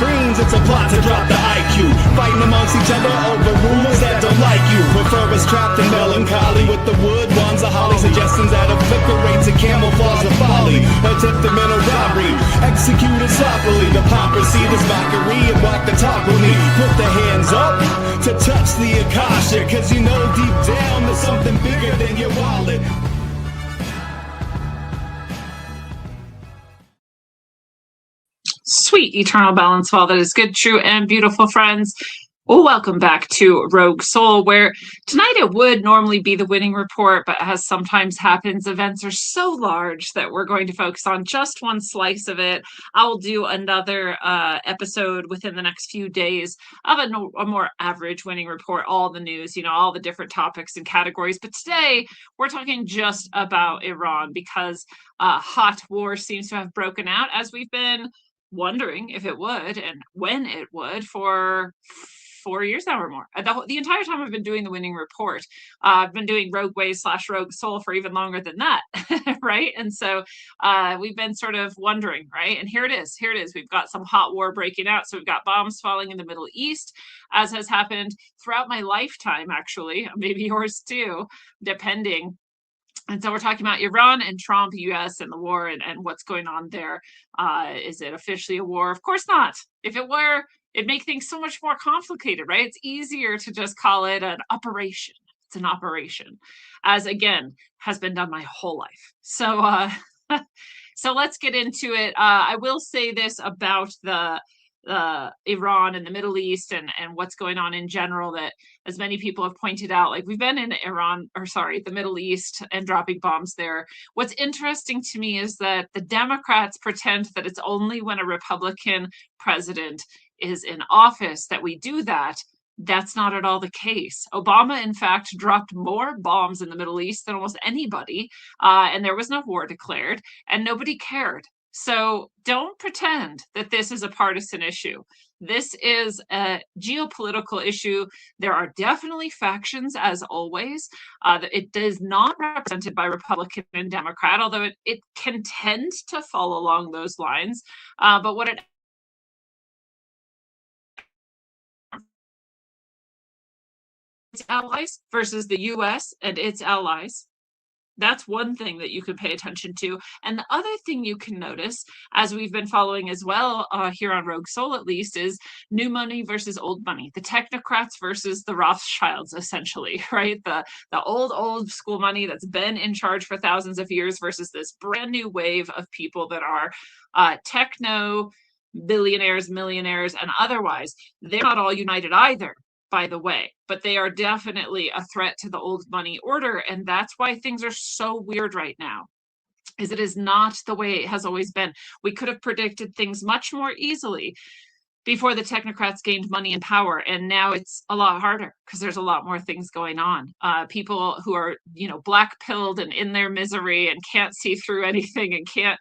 screens, it's a plot to drop the IQ. Fighting amongst each other over rumors that don't like you. Prefer us trapped in melancholy with the wood wands of holly. Suggestions that obliterate to camouflage the folly. Attempted mental robbery, executed sloppily. The hypocrisy, this mockery, and walk the talk with me. Put the hands up to touch the Akasha, cause you know deep down there's something bigger than your wallet. Sweet eternal balance of all that is good, true, and beautiful, friends. Well, welcome back to Rogue Soul, where tonight it would normally be the winning report, but as sometimes happens, events are so large that we're going to focus on just one slice of it. I will do another episode within the next few days of a more average winning report, all the news, all the different topics and categories. But today we're talking just about Iran because hot war seems to have broken out, as we've been wondering if it would and when it would for 4 years now or more. The entire time I've been doing the winning report, I've been doing Rogue Ways / Rogue Soul for even longer than that, right? And so we've been sort of wondering, right? And here it is. We've got some hot war breaking out. So we've got bombs falling in the Middle East, as has happened throughout my lifetime, actually, maybe yours too, depending. And so we're talking about Iran and Trump, US, and the war and what's going on there. Is it officially a war? Of course not. If it were, it'd make things so much more complicated, right? It's easier to just call it an operation. It's an operation, as again, has been done my whole life. So, so let's get into it. I will say this about the Iran and the Middle East and what's going on in general, that as many people have pointed out, like we've been in the Middle East and dropping bombs there. What's interesting to me is that the Democrats pretend that it's only when a Republican president is in office that we do that. That's not at all the case. Obama, in fact, dropped more bombs in the Middle East than almost anybody, and there was no war declared, and nobody cared. So don't pretend that this is a partisan issue. This is a geopolitical issue. There are definitely factions, as always. It is not represented by Republican and Democrat, although it can tend to fall along those lines. But what it its allies versus the US and its allies. That's one thing that you can pay attention to. And the other thing you can notice, as we've been following as well here on Rogue Soul at least, is new money versus old money. The technocrats versus the Rothschilds, essentially, right? The old school money that's been in charge for thousands of years versus this brand new wave of people that are techno billionaires, millionaires, and otherwise. They're not all united either, by the way, but they are definitely a threat to the old money order. And that's why things are so weird right now, is it is not the way it has always been. We could have predicted things much more easily before the technocrats gained money and power. And now it's a lot harder because there's a lot more things going on. People who are, black pilled and in their misery and can't see through anything and can't,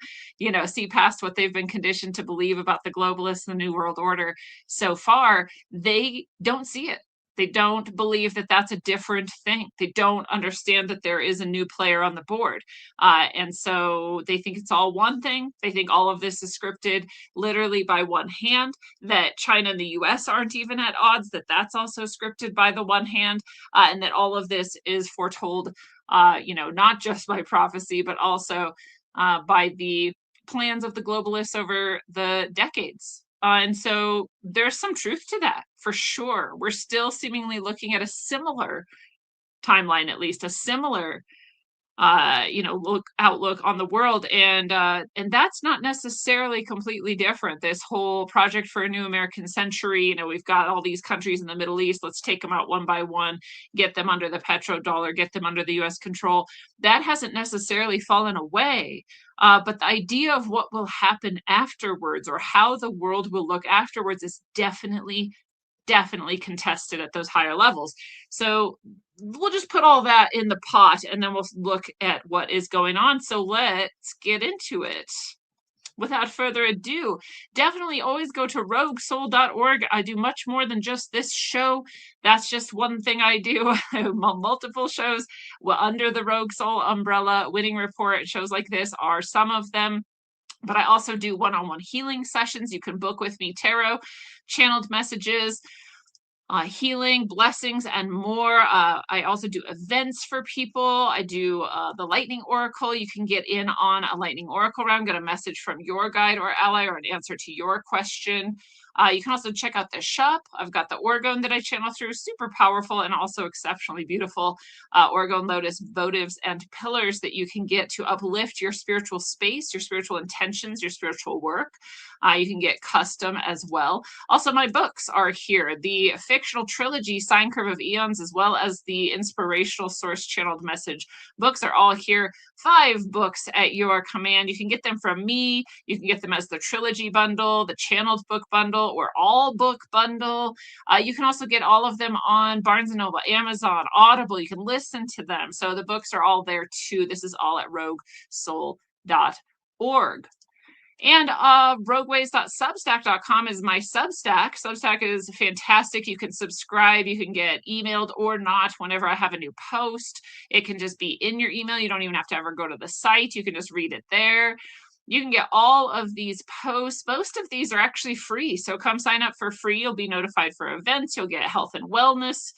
see past what they've been conditioned to believe about the globalists and the New World Order so far, they don't see it. They don't believe that that's a different thing. They don't understand that there is a new player on the board. And so they think it's all one thing. They think all of this is scripted literally by one hand, that China and the US aren't even at odds, that that's also scripted by the one hand, and that all of this is foretold, not just by prophecy, but also by the plans of the globalists over the decades. And so there's some truth to that, for sure. We're still seemingly looking at a similar timeline, at least a similar, outlook on the world, and that's not necessarily completely different. This whole project for a new American century, we've got all these countries in the Middle East. Let's take them out one by one, get them under the petrodollar, get them under the U.S. control. That hasn't necessarily fallen away. But the idea of what will happen afterwards, or how the world will look afterwards, is definitely contested at those higher levels. So we'll just put all that in the pot and then we'll look at what is going on. So let's get into it. Without further ado, definitely always go to roguesoul.org. I do much more than just this show. That's just one thing I do. Multiple shows under the Rogue Soul umbrella. Winning Report shows like this are some of them. But I also do one-on-one healing sessions. You can book with me tarot, channeled messages, healing, blessings, and more. I also do events for people. I do the Lightning Oracle. You can get in on a Lightning Oracle round, get a message from your guide or ally or an answer to your question. You can also check out the shop. I've got the Orgone that I channel through, super powerful and also exceptionally beautiful Orgone Lotus votives and pillars that you can get to uplift your spiritual space, your spiritual intentions, your spiritual work. You can get custom as well. Also, my books are here. The fictional trilogy, Sine Curve of Eons, as well as the inspirational source channeled message books are all here. 5 books at your command. You can get them from me. You can get them as the trilogy bundle, the channeled book bundle, or all book bundle. You can also get all of them on Barnes & Noble, Amazon, Audible. You can listen to them. So the books are all there too. This is all at roguesoul.org. And rogueways.substack.com is my Substack. Substack is fantastic. You can subscribe. You can get emailed or not whenever I have a new post. It can just be in your email. You don't even have to ever go to the site. You can just read it there. You can get all of these posts. Most of these are actually free. So come sign up for free. You'll be notified for events. You'll get health and wellness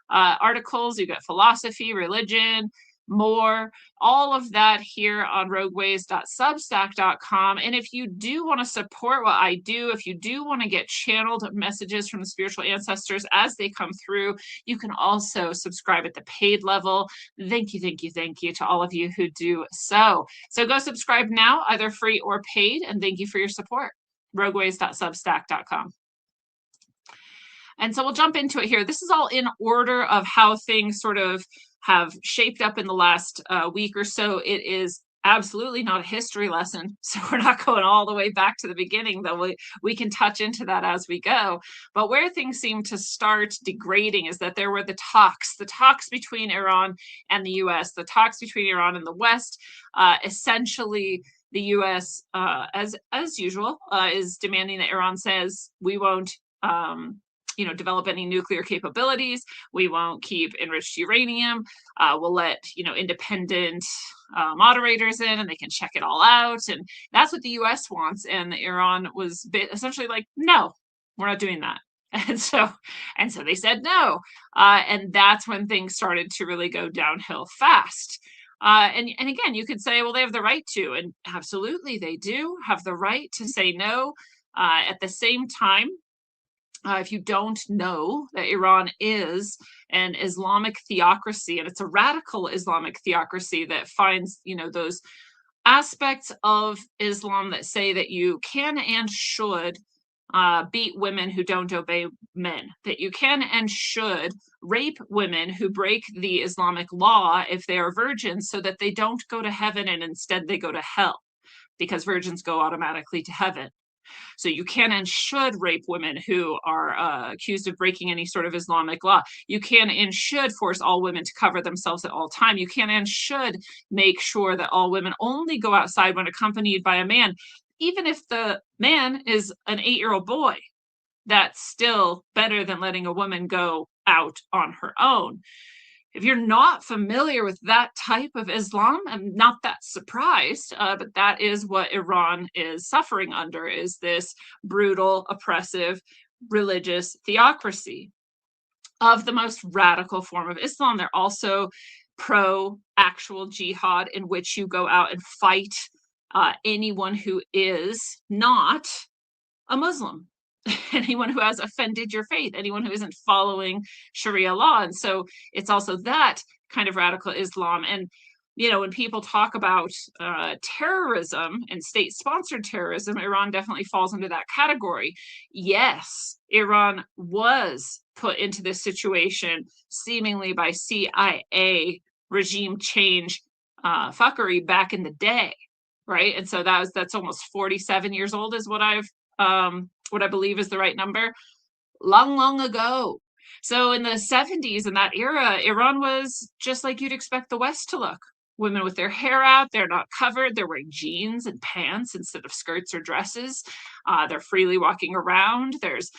articles. You get philosophy, religion, more, all of that here on rogueways.substack.com. And if you do want to support what I do, if you do want to get channeled messages from the spiritual ancestors as they come through, you can also subscribe at the paid level. Thank you, thank you, thank you to all of you who do so. So go subscribe now, either free or paid, and thank you for your support. rogueways.substack.com. And so we'll jump into it here. This is all in order of how things sort of have shaped up in the last week or so. It is absolutely not a history lesson. So we're not going all the way back to the beginning, though we can touch into that as we go. But where things seem to start degrading is that there were the talks between Iran and the US, the talks between Iran and the West. Essentially, the US, as usual, is demanding that Iran says, we won't develop any nuclear capabilities. We won't keep enriched uranium. We'll let, independent moderators in and they can check it all out. And that's what the US wants. And Iran was essentially like, no, we're not doing that. And so they said no. And that's when things started to really go downhill fast. And again, you could say, well, they have the right to, and absolutely they do have the right to say no. At the same time, if you don't know that Iran is an Islamic theocracy, and it's a radical Islamic theocracy that finds, those aspects of Islam that say that you can and should beat women who don't obey men, that you can and should rape women who break the Islamic law if they are virgins, so that they don't go to heaven and instead they go to hell, because virgins go automatically to heaven. So you can and should rape women who are accused of breaking any sort of Islamic law. You can and should force all women to cover themselves at all time. You can and should make sure that all women only go outside when accompanied by a man, even if the man is an 8-year-old boy. That's still better than letting a woman go out on her own. If you're not familiar with that type of Islam, I'm not that surprised, but that is what Iran is suffering under, is this brutal, oppressive, religious theocracy of the most radical form of Islam. They're also pro-actual jihad, in which you go out and fight anyone who is not a Muslim. Anyone who has offended your faith, anyone who isn't following Sharia law. And so it's also that kind of radical Islam. And, when people talk about terrorism and state-sponsored terrorism, Iran definitely falls into that category. Yes, Iran was put into this situation seemingly by CIA regime change fuckery back in the day, right? And so that's almost 47 years old is what I believe is the right number, long ago. So in the 70s, in that era, Iran was just like you'd expect the West to look. Women with their hair out, they're not covered, they're wearing jeans and pants instead of skirts or dresses. They're freely walking around. There's,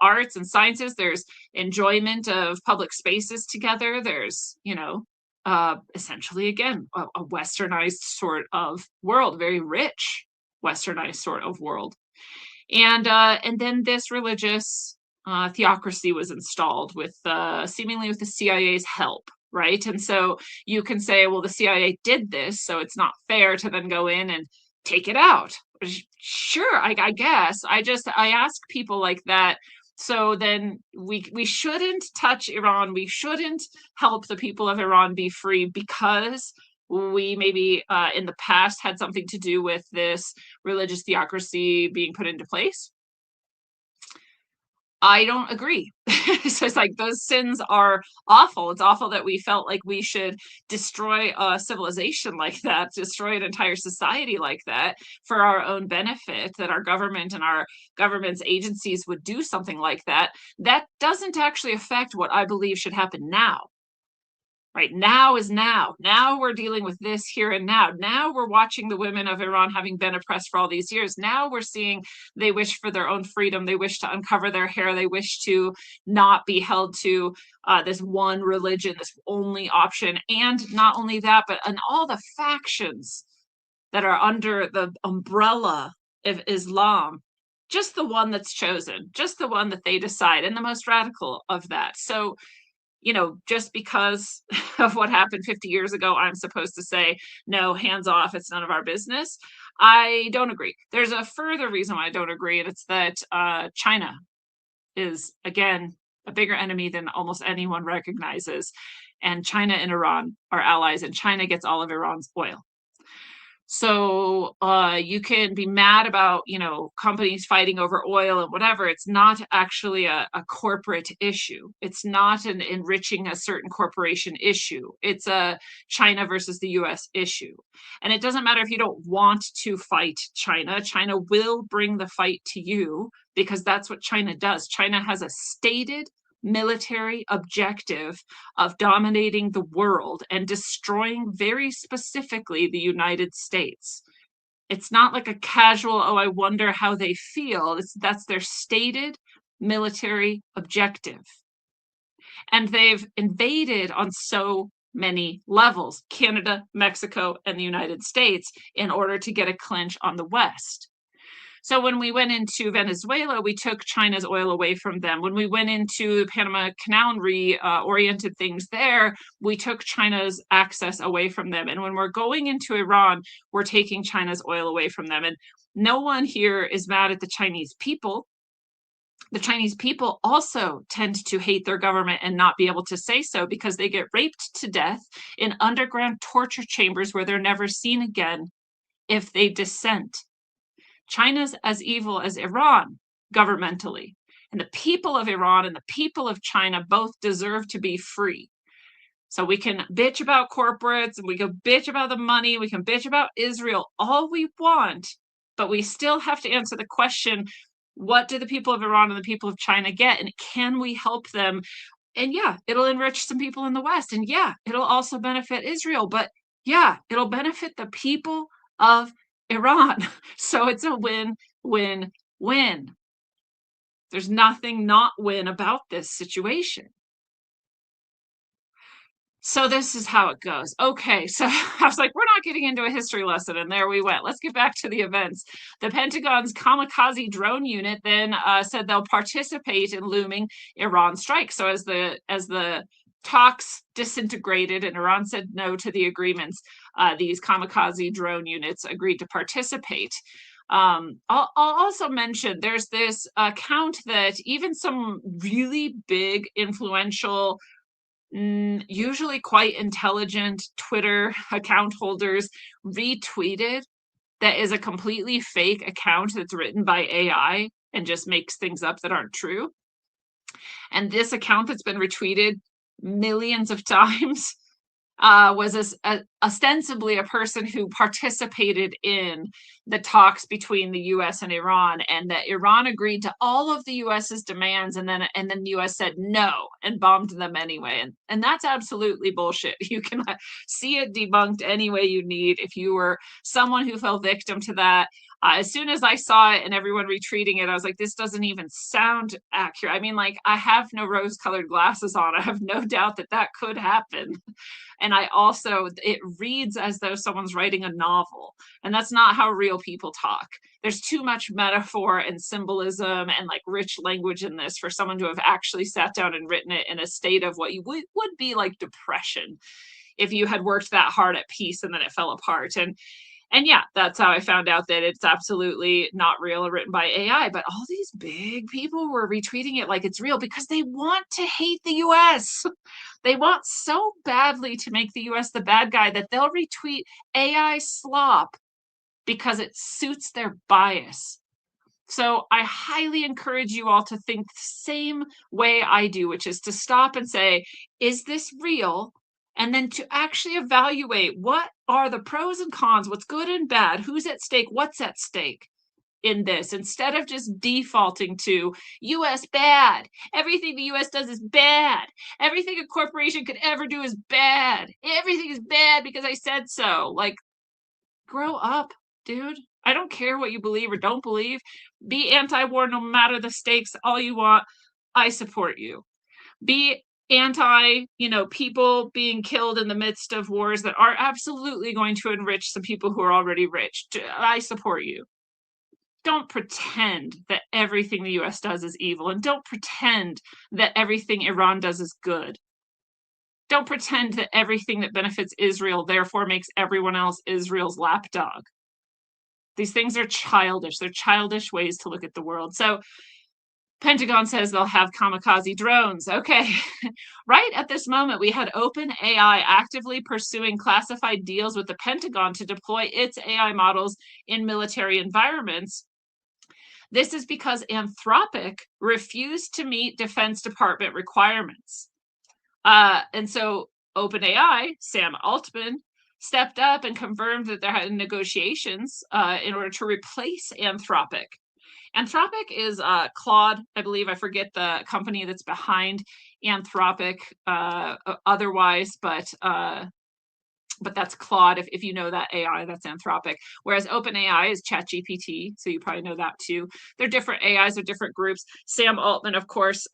arts and sciences. There's enjoyment of public spaces together. There's, essentially, again, a westernized sort of world, very rich. westernized sort of world. And then this religious theocracy was installed with seemingly with the CIA's help, right? And so you can say, well, the CIA did this, so it's not fair to then go in and take it out. Sure, I guess. I ask people like that. So then we shouldn't touch Iran. We shouldn't help the people of Iran be free because we maybe in the past had something to do with this religious theocracy being put into place. I don't agree. So it's like those sins are awful. It's awful that we felt like we should destroy a civilization like that, destroy an entire society like that for our own benefit, that our government and our government's agencies would do something like that. That doesn't actually affect what I believe should happen now. Right now is now. Now we're dealing with this here and now. Now we're watching the women of Iran having been oppressed for all these years. Now we're seeing they wish for their own freedom. They wish to uncover their hair. They wish to not be held to this one religion, this only option. And not only that, but in all the factions that are under the umbrella of Islam, just the one that's chosen, just the one that they decide, and the most radical of that. So just because of what happened 50 years ago, I'm supposed to say, no, hands off, it's none of our business. I don't agree. There's a further reason why I don't agree, and it's that China is, again, a bigger enemy than almost anyone recognizes. And China and Iran are allies, and China gets all of Iran's oil. So you can be mad about, companies fighting over oil and whatever. It's not actually a corporate issue. It's not an enriching a certain corporation issue. It's a China versus the US issue. And it doesn't matter if you don't want to fight China. China will bring the fight to you because that's what China does. China has a stated military objective of dominating the world and destroying very specifically the United States. It's not like a casual, oh, I wonder how they feel. That's their stated military objective. And they've invaded on so many levels, Canada, Mexico, and the United States, in order to get a clinch on the West. So when we went into Venezuela, we took China's oil away from them. When we went into the Panama Canal and reoriented things there, we took China's access away from them. And when we're going into Iran, we're taking China's oil away from them. And no one here is mad at the Chinese people. The Chinese people also tend to hate their government and not be able to say so because they get raped to death in underground torture chambers where they're never seen again if they dissent. China's as evil as Iran governmentally. And the people of Iran and the people of China both deserve to be free. So we can bitch about corporates and we can bitch about the money, we can bitch about Israel all we want, but we still have to answer the question, what do the people of Iran and the people of China get? And can we help them? And yeah, it'll enrich some people in the West. And yeah, it'll also benefit Israel. But yeah, it'll benefit the people of Iran. So it's a win-win-win. There's nothing not win about this situation. So this is how it goes. Okay, so I was like, we're not getting into a history lesson, and there we went. Let's get back to the events. The Pentagon's kamikaze drone unit then said they'll participate in looming Iran strike. So as the talks disintegrated and Iran said no to the agreements, these kamikaze drone units agreed to participate. I'll also mention there's this account that even some really big, influential, usually quite intelligent Twitter account holders retweeted that is a completely fake account that's written by AI and just makes things up that aren't true. And this account that's been retweeted millions of times was ostensibly a person who participated in the talks between the U.S. and Iran, and that Iran agreed to all of the U.S.'s demands, and then the U.S. said no and bombed them anyway. And that's absolutely bullshit. You can see it debunked any way you need. If you were someone who fell victim to that, As soon as I saw it and everyone retweeting it, I was like, this doesn't even sound accurate. I mean, like, I have no rose-colored glasses on. I have no doubt that that could happen. And I also, it reads as though someone's writing a novel, and that's not how real people talk. There's too much metaphor and symbolism and like rich language in this for someone to have actually sat down and written it in a state of what you would be like depression if you had worked that hard at peace and then it fell apart. And yeah, that's how I found out that it's absolutely not real or written by AI. But all these big people were retweeting it like it's real because they want to hate the US. They want so badly to make the US the bad guy that they'll retweet AI slop because it suits their bias. So I highly encourage you all to think the same way I do, which is to stop and say, is this real? And then to actually evaluate what are the pros and cons, what's good and bad, who's at stake, what's at stake in this, instead of just defaulting to US bad. Everything the US does is bad. Everything a corporation could ever do is bad. Everything is bad because I said so. Like, grow up, dude. I don't care what you believe or don't believe. Be anti-war no matter the stakes all you want. I support you. Be anti, people being killed in the midst of wars that are absolutely going to enrich some people who are already rich. I support you. Don't pretend that everything the US does is evil, and don't pretend that everything Iran does is good. Don't pretend that everything that benefits Israel therefore makes everyone else Israel's lapdog. These things are childish. They're childish ways to look at the world. So Pentagon says they'll have kamikaze drones. Okay. Right at this moment, we had OpenAI actively pursuing classified deals with the Pentagon to deploy its AI models in military environments. This is because Anthropic refused to meet Defense Department requirements. And so OpenAI, Sam Altman, stepped up and confirmed that there had negotiations in order to replace Anthropic. Anthropic is Claude, I believe. I forget the company that's behind Anthropic otherwise, but that's Claude. If you know that AI, that's Anthropic. Whereas OpenAI is ChatGPT, so you probably know that too. They're different AIs, they're different groups. Sam Altman, of course,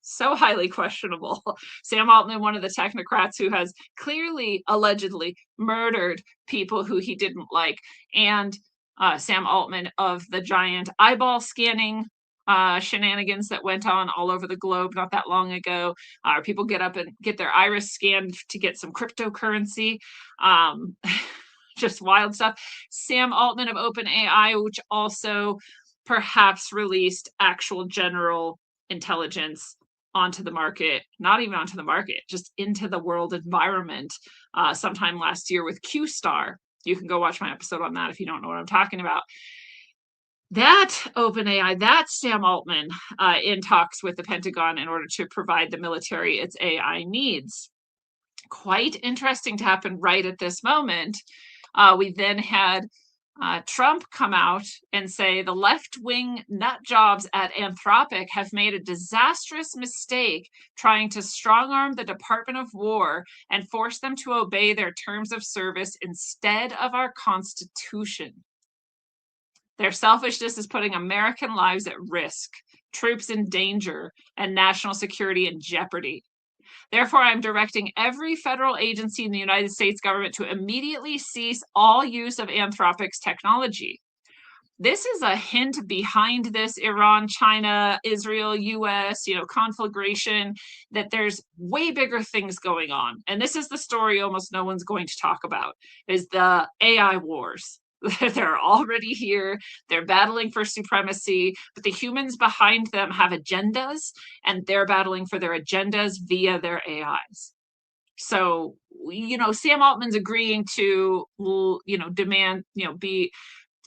so highly questionable. Sam Altman, one of the technocrats who has clearly, allegedly murdered people who he didn't like, and Sam Altman of the giant eyeball scanning shenanigans that went on all over the globe not that long ago. People get up and get their iris scanned to get some cryptocurrency. Just wild stuff. Sam Altman of OpenAI, which also perhaps released actual general intelligence onto the market, not even onto the market, just into the world environment sometime last year with Q-Star. You can go watch my episode on that if you don't know what I'm talking about. That OpenAI, that's Sam Altman in talks with the Pentagon in order to provide the military its AI needs. Quite interesting to happen right at this moment. We then had Trump come out and say the left-wing nut jobs at Anthropic have made a disastrous mistake trying to strong-arm the Department of War and force them to obey their terms of service instead of our Constitution. Their selfishness is putting American lives at risk, troops in danger, and national security in jeopardy. Therefore, I'm directing every federal agency in the United States government to immediately cease all use of Anthropic's technology. This is a hint behind this Iran, China, Israel, US, conflagration, that there's way bigger things going on. And this is the story almost no one's going to talk about, is the AI wars. They're already here. They're battling for supremacy, but the humans behind them have agendas, and they're battling for their agendas via their AIs. So, Sam Altman's agreeing to, demand, be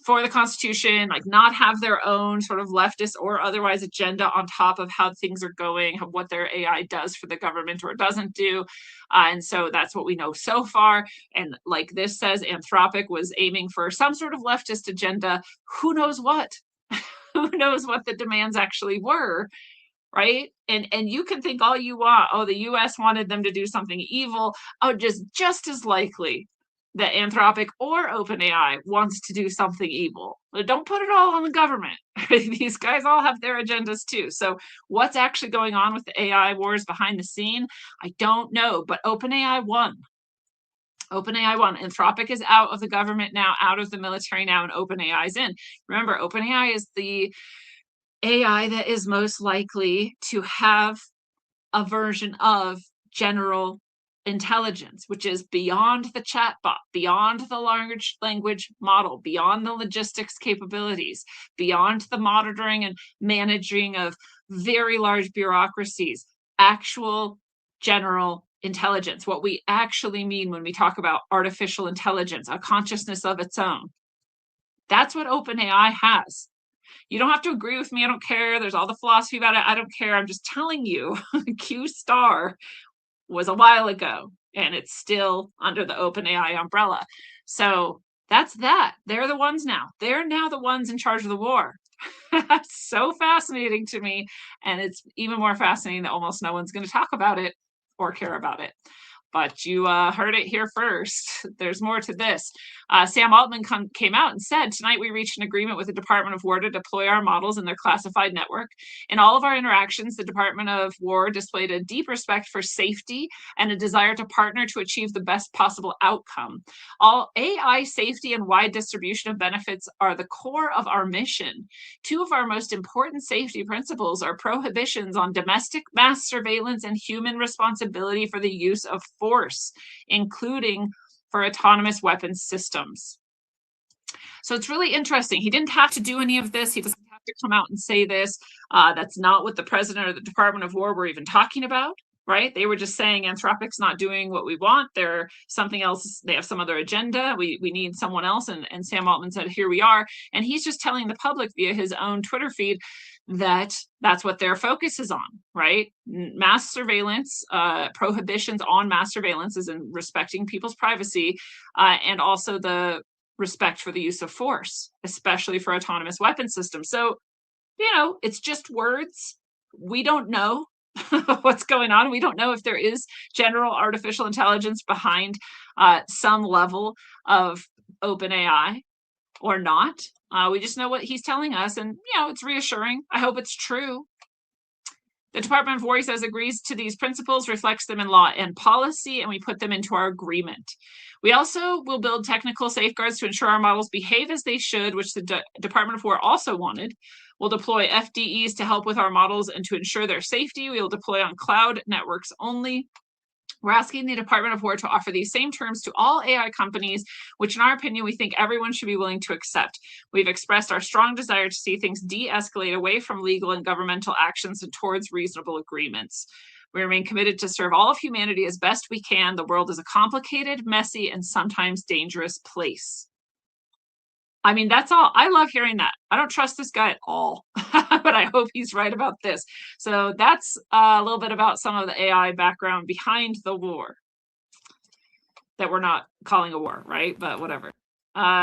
for the Constitution, like not have their own sort of leftist or otherwise agenda on top of how things are going, what their AI does for the government or doesn't do. And so that's what we know so far. And like this says, Anthropic was aiming for some sort of leftist agenda. Who knows what? Who knows what the demands actually were? Right? And you can think all you want, the US wanted them to do something evil. Oh, just as likely that Anthropic or OpenAI wants to do something evil. Don't put it all on the government. These guys all have their agendas too. So what's actually going on with the AI wars behind the scene? I don't know, but OpenAI won. OpenAI won. Anthropic is out of the government now, out of the military now, and OpenAI is in. Remember, OpenAI is the AI that is most likely to have a version of general intelligence, which is beyond the chatbot, beyond the large language model, beyond the logistics capabilities, beyond the monitoring and managing of very large bureaucracies, actual general intelligence, what we actually mean when we talk about artificial intelligence, a consciousness of its own. That's what OpenAI has. You don't have to agree with me. I don't care. There's all the philosophy about it. I don't care. I'm just telling you, Q star was a while ago, and it's still under the OpenAI umbrella. So that's that. They're the ones now. They're now the ones in charge of the war. That's so fascinating to me. And it's even more fascinating that almost no one's going to talk about it or care about it. But you heard it here first. There's more to this. Sam Altman came out and said, tonight we reached an agreement with the Department of War to deploy our models in their classified network. In all of our interactions, the Department of War displayed a deep respect for safety and a desire to partner to achieve the best possible outcome. All AI safety and wide distribution of benefits are the core of our mission. Two of our most important safety principles are prohibitions on domestic mass surveillance and human responsibility for the use of force, including for autonomous weapons systems. So it's really interesting. He didn't have to do any of this. He doesn't have to come out and say this. That's not what the president or the Department of War were even talking about, right? They were just saying Anthropic's not doing what we want. They're something else. They have some other agenda. We need someone else. And Sam Altman said, here we are. And he's just telling the public via his own Twitter feed that that's what their focus is on, right? Mass surveillance, prohibitions on mass surveillance is in respecting people's privacy, and also the respect for the use of force, especially for autonomous weapon systems. So, it's just words. We don't know what's going on. We don't know if there is general artificial intelligence behind some level of OpenAI or not. We just know what he's telling us, and it's reassuring. I hope it's true. The Department of War, he says, agrees to these principles, reflects them in law and policy, and we put them into our agreement. We also will build technical safeguards to ensure our models behave as they should, which the Department of War also wanted. We'll deploy FDEs to help with our models and to ensure their safety. We will deploy on cloud networks only. We're asking the Department of War to offer these same terms to all AI companies, which in our opinion, we think everyone should be willing to accept. We've expressed our strong desire to see things de-escalate away from legal and governmental actions and towards reasonable agreements. We remain committed to serve all of humanity as best we can. The world is a complicated, messy, and sometimes dangerous place. I mean, that's all. I love hearing that. I don't trust this guy at all, but I hope he's right about this. So that's a little bit about some of the AI background behind the war that we're not calling a war, right? But whatever.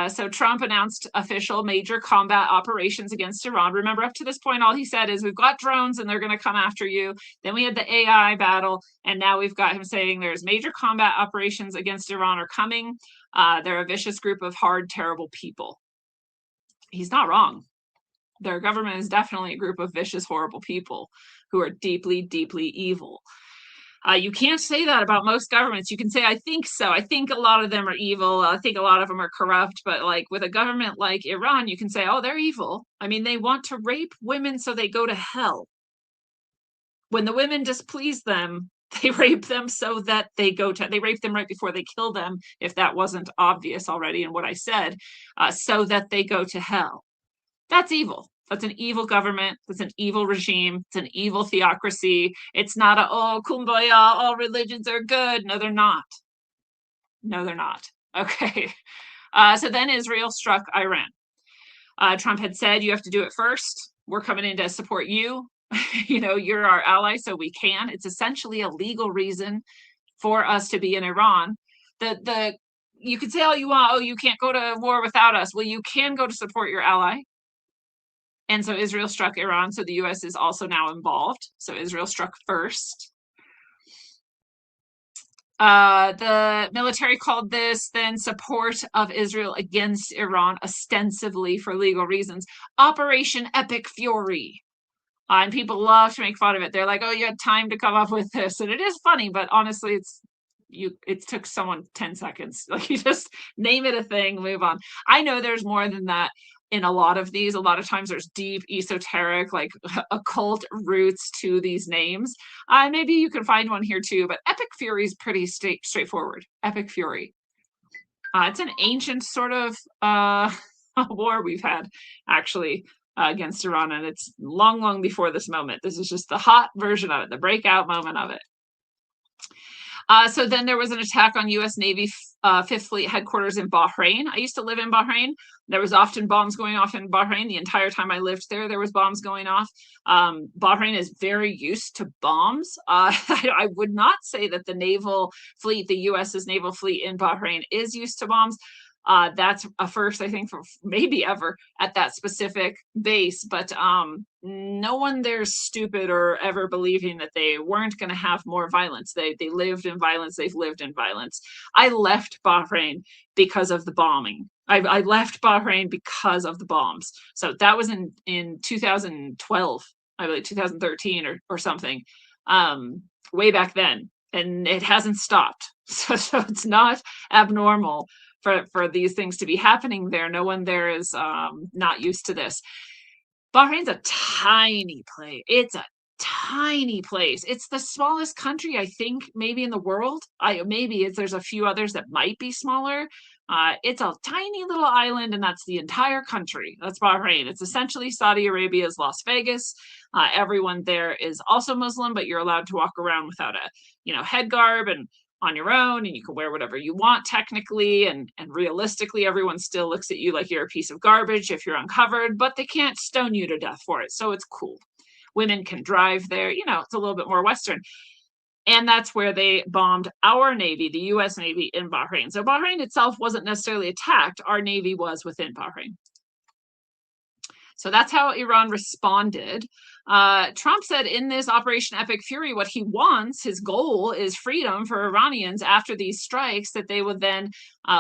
So Trump announced official major combat operations against Iran. Remember, up to this point, all he said is we've got drones and they're going to come after you. Then we had the AI battle, and now we've got him saying there's major combat operations against Iran are coming. They're a vicious group of hard, terrible people. He's not wrong. Their government is definitely a group of vicious, horrible people who are deeply, deeply evil. You can't say that about most governments. You can say, I think so. I think a lot of them are evil. I think a lot of them are corrupt. But like with a government like Iran, you can say, oh, they're evil. I mean, they want to rape women so they go to hell. When the women displease them, they rape them so that they rape them right before they kill them, if that wasn't obvious already in what I said, so that they go to hell. That's evil. That's an evil government. That's an evil regime. It's an evil theocracy. It's not kumbaya, all religions are good. No, they're not. No, they're not. Okay. So then Israel struck Iran. Trump had said, you have to do it first. We're coming in to support you. You're our ally, so we can. It's essentially a legal reason for us to be in Iran. You could say all you want, you can't go to war without us. Well, you can go to support your ally. And so Israel struck Iran, so the US is also now involved. So Israel struck first. The military called this then support of Israel against Iran, ostensibly for legal reasons, Operation Epic Fury. And people love to make fun of it. They're like, "Oh, you had time to come up with this," and it is funny, but honestly, it took someone 10 seconds. Like, you just name it a thing, move on. I know there's more than that in a lot of these. A lot of times there's deep esoteric, like occult roots to these names. Maybe you can find one here too, but Epic Fury is pretty straightforward. Epic Fury. It's an ancient sort of war we've had, actually, against Iran, and it's long, long before this moment. This is just the hot version of it, the breakout moment of it. So then there was an attack on U.S. Navy Fifth Fleet headquarters in Bahrain. I used to live in Bahrain. There was often bombs going off in Bahrain. The entire time I lived there was bombs going off. Bahrain is very used to bombs. I would not say that the naval fleet, the U.S.'s naval fleet in Bahrain, is used to bombs. That's a first, I think, for maybe ever at that specific base. But no one there's stupid or ever believing that they weren't going to have more violence. They lived in violence. They've lived in violence. I left Bahrain because of the bombing. I left Bahrain because of the bombs. So that was in 2012, I believe 2013 or something, way back then. And it hasn't stopped. So it's not abnormal for these things to be happening there. No one there is not used to this. Bahrain's a tiny place. It's a tiny place. It's the smallest country, I think, maybe in the world. There's a few others that might be smaller. It's a tiny little island, and that's the entire country. That's Bahrain. It's essentially Saudi Arabia's Las Vegas. Everyone there is also Muslim, but you're allowed to walk around without a head garb and on your own, and you can wear whatever you want technically, and realistically everyone still looks at you like you're a piece of garbage if you're uncovered, but they can't stone you to death for it, so it's cool. Women can drive there, it's a little bit more Western. And that's where they bombed our Navy, the US Navy, in Bahrain. So Bahrain itself wasn't necessarily attacked. Our Navy was within Bahrain. So that's how Iran responded. Trump said in this Operation Epic Fury, what he wants, his goal, is freedom for Iranians after these strikes, that they would then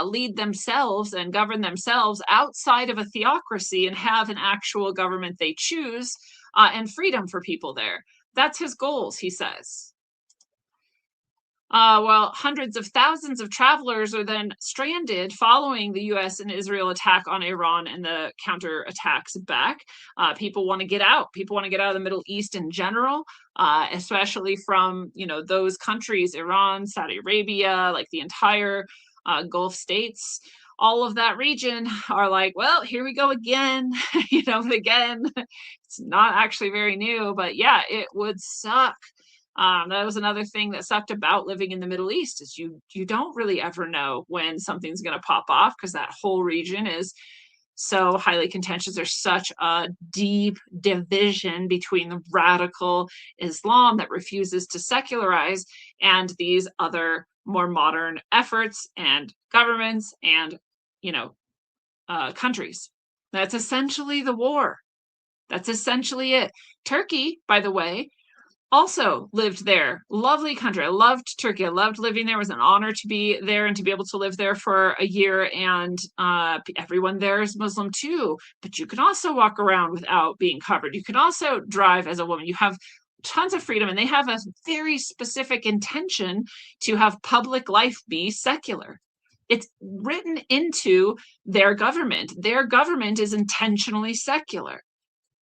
lead themselves and govern themselves outside of a theocracy and have an actual government they choose, and freedom for people there. That's his goals, he says. Well, hundreds of thousands of travelers are then stranded following the U.S. and Israel attack on Iran and the counterattacks back. People want to get out. People want to get out of the Middle East in general, especially from those countries, Iran, Saudi Arabia, like the entire Gulf states. All of that region are like, well, here we go again. Again, it's not actually very new, but yeah, it would suck. That was another thing that sucked about living in the Middle East, is you don't really ever know when something's going to pop off, because that whole region is so highly contentious. There's such a deep division between the radical Islam that refuses to secularize and these other more modern efforts and governments and countries. That's essentially the war. That's essentially it. Turkey, by the way, also lived there. Lovely country. I loved Turkey. I loved living there. It was an honor to be there and to be able to live there for a year. And everyone there is Muslim too. But you can also walk around without being covered. You can also drive as a woman. You have tons of freedom, and they have a very specific intention to have public life be secular. It's written into their government. Their government is intentionally secular.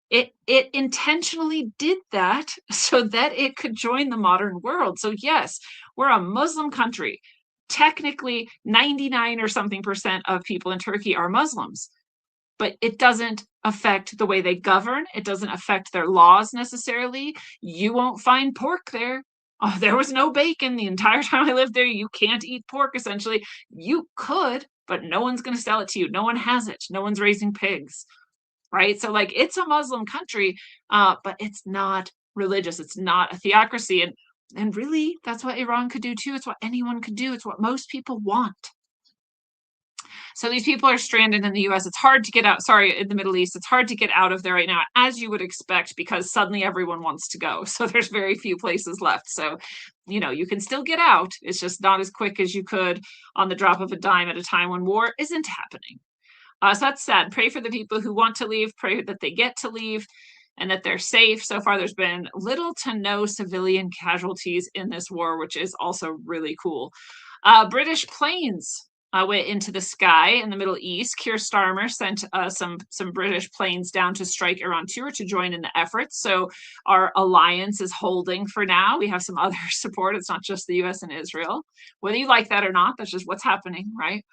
It intentionally did that so that it could join the modern world. So yes, we're a Muslim country. Technically, 99 or something % of people in Turkey are Muslims, but it doesn't affect the way they govern. It doesn't affect their laws necessarily. You won't find pork there. Oh, there was no bacon the entire time I lived there. You can't eat pork, essentially. You could, but no one's going to sell it to you. No one has it. No one's raising pigs. Right? So it's a Muslim country, but it's not religious. It's not a theocracy. And really, that's what Iran could do too. It's what anyone could do. It's what most people want. So these people are stranded in the US. It's hard to get out, sorry, in the Middle East. It's hard to get out of there right now, as you would expect, because suddenly everyone wants to go. So there's very few places left. So, you can still get out. It's just not as quick as you could on the drop of a dime at a time when war isn't happening. So that's sad. Pray for the people who want to leave. Pray that they get to leave and that they're safe. So far, there's been little to no civilian casualties in this war, which is also really cool. British planes went into the sky in the Middle East. Keir Starmer sent some British planes down to strike Iran too, or to join in the efforts. So our alliance is holding for now. We have some other support. It's not just the US and Israel. Whether you like that or not, that's just what's happening, right?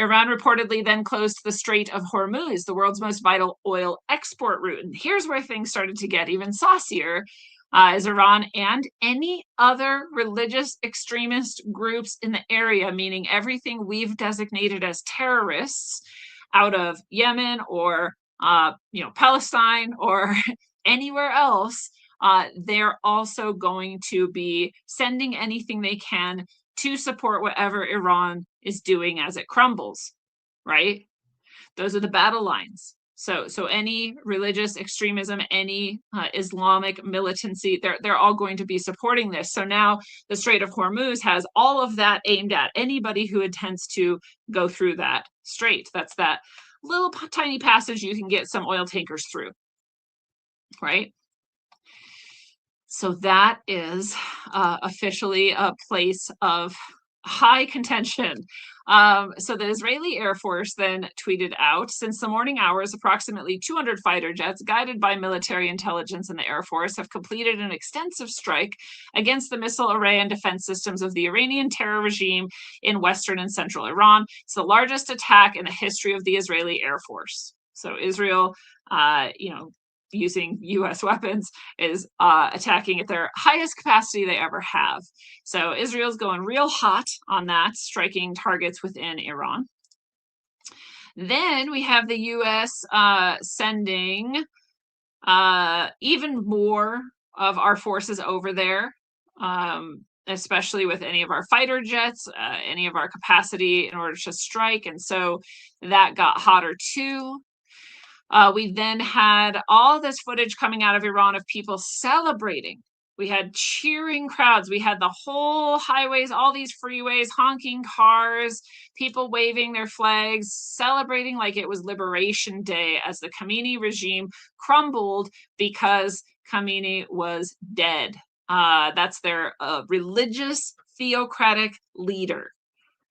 Iran reportedly then closed the Strait of Hormuz, the world's most vital oil export route. And here's where things started to get even saucier, as Iran and any other religious extremist groups in the area, meaning everything we've designated as terrorists out of Yemen or Palestine or anywhere else, they're also going to be sending anything they can to support whatever Iran is doing as it crumbles, right? Those are the battle lines. So any religious extremism, any Islamic militancy, they're all going to be supporting this. So now the Strait of Hormuz has all of that aimed at anybody who intends to go through that strait. That's that little tiny passage you can get some oil tankers through, right? So that is officially a place of high contention. So the Israeli Air Force then tweeted out, since the morning hours, approximately 200 fighter jets guided by military intelligence and the Air Force have completed an extensive strike against the missile array and defense systems of the Iranian terror regime in western and central Iran. It's the largest attack in the history of the Israeli Air Force. So Israel, using US weapons, is attacking at their highest capacity they ever have. So Israel's going real hot on that, striking targets within Iran. Then we have the US sending even more of our forces over there, especially with any of our fighter jets, any of our capacity in order to strike. And so that got hotter too. We then had all this footage coming out of Iran of people celebrating. We had cheering crowds. We had the whole highways, all these freeways, honking cars, people waving their flags, celebrating like it was Liberation Day as the Khamenei regime crumbled because Khamenei was dead. That's their religious theocratic leader.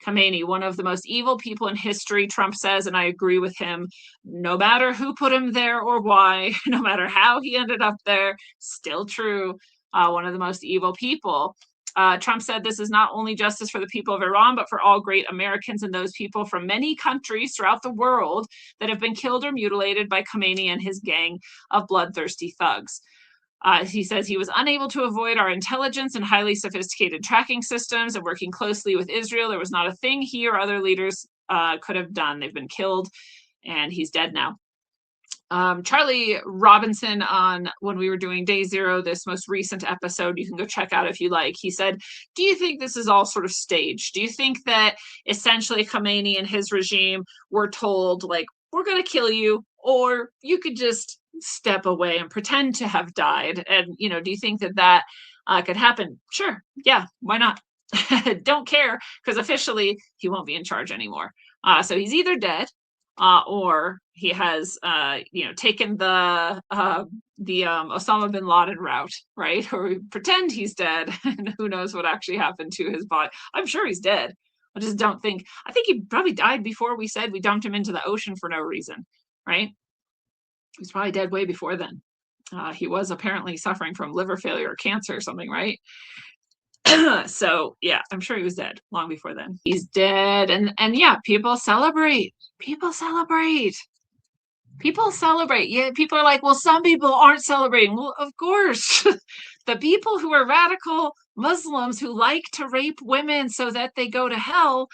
Khamenei, one of the most evil people in history, Trump says, and I agree with him, no matter who put him there or why, no matter how he ended up there, still true, one of the most evil people. Trump said this is not only justice for the people of Iran, but for all great Americans and those people from many countries throughout the world that have been killed or mutilated by Khamenei and his gang of bloodthirsty thugs. He says he was unable to avoid our intelligence and highly sophisticated tracking systems, and working closely with Israel, there was not a thing he or other leaders could have done. They've been killed, and he's dead now. Charlie Robinson, on when we were doing Day Zero, this most recent episode, you can go check out if you like, he said, do you think this is all sort of staged? Do you think that essentially Khamenei and his regime were told, like, we're going to kill you, or you could just step away and pretend to have died? And, do you think that could happen? Sure. Yeah. Why not? Don't care, because officially he won't be in charge anymore. So he's either dead, or he has, taken the Osama bin Laden route, right? Or we pretend he's dead, and who knows what actually happened to his body. I'm sure he's dead. I just don't think. I think he probably died before we said we dumped him into the ocean for no reason, right? He's probably dead way before then. He was apparently suffering from liver failure or cancer or something, right? So yeah, I'm sure he was dead long before then. He's dead, and yeah, people celebrate. People celebrate. People celebrate. Yeah, people are like, well, some people aren't celebrating. Well, of course. The people who are radical Muslims who like to rape women so that they go to hell,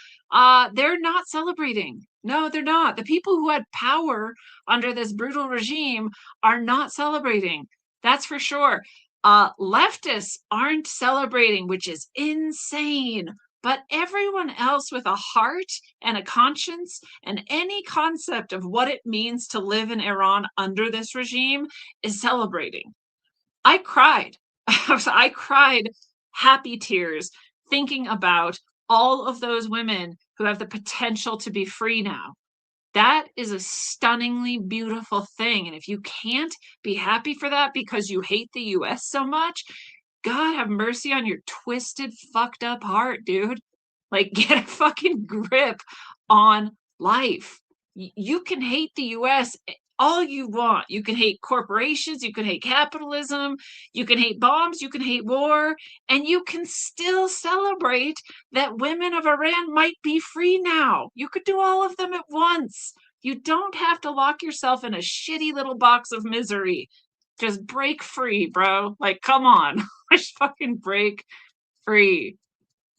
they're not celebrating. No, they're not. The people who had power under this brutal regime are not celebrating. That's for sure. Leftists aren't celebrating, which is insane. But everyone else with a heart and a conscience and any concept of what it means to live in Iran under this regime is celebrating. I cried. I cried happy tears thinking about all of those women who have the potential to be free now. That is a stunningly beautiful thing. And if you can't be happy for that because you hate the US so much, God have mercy on your twisted, fucked up heart, dude. Like, get a fucking grip on life. You can hate the US all you want. You can hate corporations, you can hate capitalism, you can hate bombs, you can hate war, and you can still celebrate that women of Iran might be free now. You could do all of them at once. You don't have to lock yourself in a shitty little box of misery. Just break free, bro. Like, come on. Just fucking break free.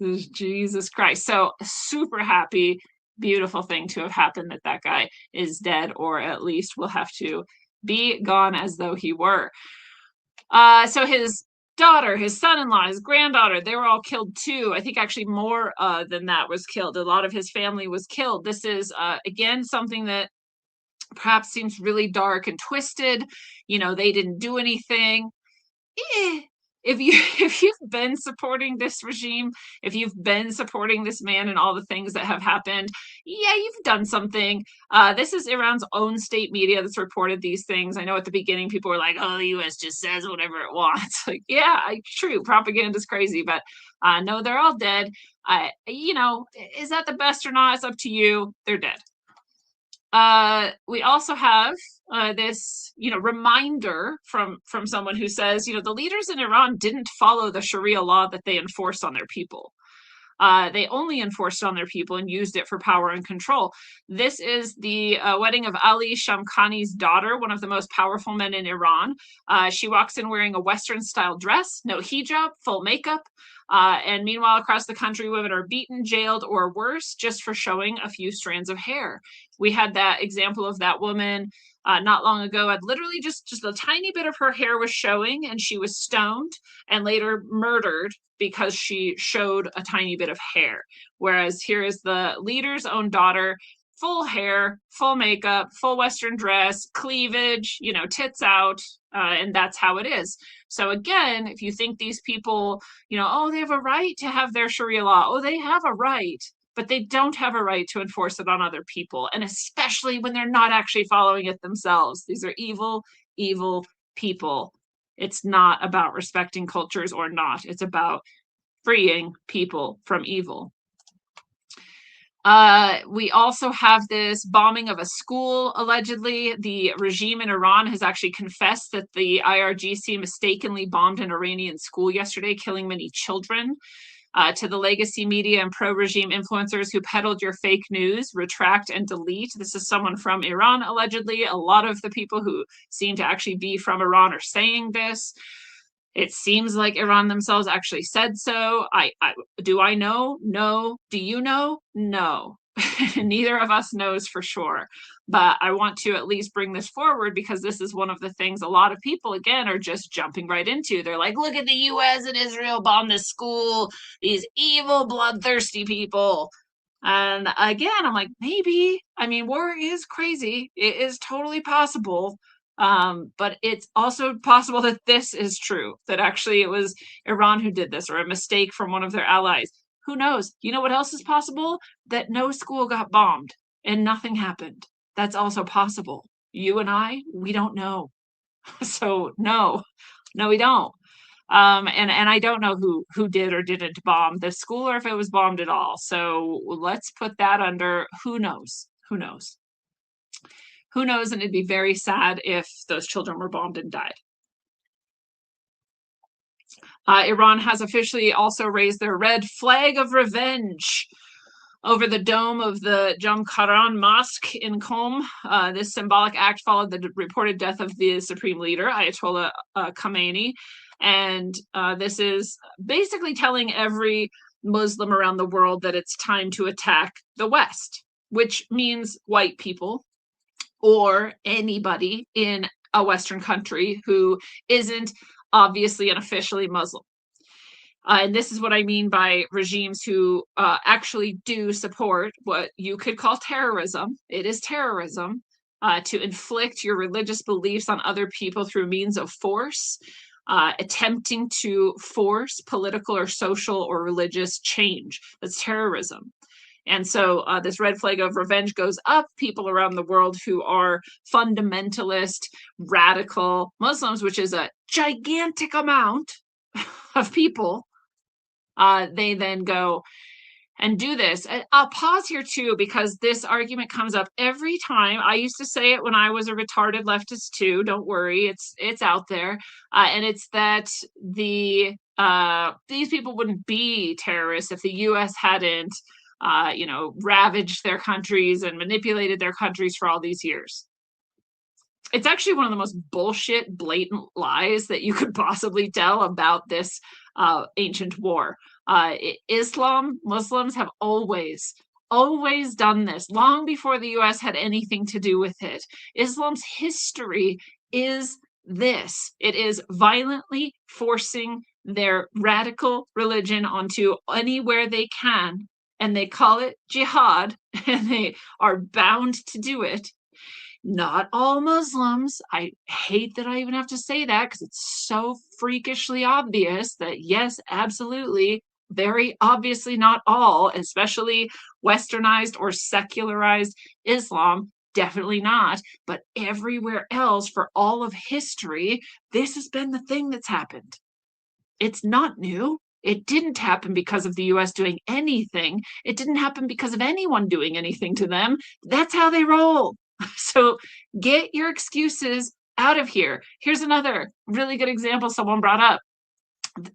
Jesus Christ. So super happy, beautiful thing to have happened that that guy is dead, or at least will have to be gone as though he were. So his daughter, his son-in-law, his granddaughter, they were all killed too. I think actually more than that was killed. A lot of his family was killed. This is, again, something that perhaps seems really dark and twisted. You know, they didn't do anything. If you've been supporting this regime, if you've been supporting this man and all the things that have happened, yeah, you've done something. This is Iran's own state media that's reported these things. I know at the beginning people were like, "Oh, the U.S. just says whatever it wants." Like, yeah, true, propaganda is crazy, but no, they're all dead. You know, is that the best or not? It's up to you. They're dead. We also have this, reminder from someone who says, the leaders in Iran didn't follow the Sharia law that they enforced on their people. They only enforced it on their people and used it for power and control. This is the wedding of Ali Shamkhani's daughter, one of the most powerful men in Iran. She walks in wearing a Western-style dress, no hijab, full makeup. And meanwhile, across the country, women are beaten, jailed, or worse, just for showing a few strands of hair. We had that example of that woman not long ago. Had literally just a tiny bit of her hair was showing, and she was stoned and later murdered because she showed a tiny bit of hair. Whereas here is the leader's own daughter, full hair, full makeup, full Western dress, cleavage, tits out, and that's how it is. So again, if you think these people, oh, they have a right to have their Sharia law. Oh, they have a right, but they don't have a right to enforce it on other people. And especially when they're not actually following it themselves. These are evil, evil people. It's not about respecting cultures or not. It's about freeing people from evil. We also have this bombing of a school, allegedly. The regime in Iran has actually confessed that the IRGC mistakenly bombed an Iranian school yesterday, killing many children. To the legacy media and pro-regime influencers who peddled your fake news, retract and delete. This is someone from Iran, allegedly. A lot of the people who seem to actually be from Iran are saying this. It seems like Iran themselves actually said so. Do I know? No. Do you know? No. Neither of us knows for sure. But I want to at least bring this forward because this is one of the things a lot of people, again, are just jumping right into. They're like, look at the US and Israel bomb this school. These evil, bloodthirsty people. And again, I'm like, maybe. I mean, war is crazy. It is totally possible. But it's also possible that this is true, that actually it was Iran who did this or a mistake from one of their allies. Who knows? You know what else is possible? That no school got bombed and nothing happened. That's also possible. You and I, we don't know. So no, we don't. And I don't know who did or didn't bomb the school or if it was bombed at all. So let's put that under who knows. Who knows? Who knows? And it'd be very sad if those children were bombed and died. Iran has officially also raised their red flag of revenge over the dome of the Jamkharan Mosque in Qom. This symbolic act followed the reported death of the supreme leader, Ayatollah Khamenei. And this is basically telling every Muslim around the world that it's time to attack the West, which means white people or anybody in a Western country who isn't obviously and officially Muslim. And this is what I mean by regimes who actually do support what you could call terrorism. It is terrorism to inflict your religious beliefs on other people through means of force, attempting to force political or social or religious change. That's terrorism. And so this red flag of revenge goes up. People around the world who are fundamentalist, radical Muslims, which is a gigantic amount of people, they then go and do this. I'll pause here too, because this argument comes up every time. I used to say it when I was a retarded leftist too. Don't worry, it's out there, and it's that these people wouldn't be terrorists if the U.S. hadn't, ravaged their countries and manipulated their countries for all these years. It's actually one of the most bullshit, blatant lies that you could possibly tell about this ancient war. Muslims have always done this, long before the US had anything to do with it. Islam's history is this. It is violently forcing their radical religion onto anywhere they can, and they call it jihad, and they are bound to do it. Not all Muslims. I hate that I even have to say that, because it's so freakishly obvious that, yes, absolutely, very obviously not all, especially westernized or secularized Islam, definitely not. But everywhere else, for all of history, this has been the thing that's happened. It's not new. It didn't happen because of the US doing anything. It didn't happen because of anyone doing anything to them. That's how they roll. So get your excuses out of here. Here's another really good example someone brought up.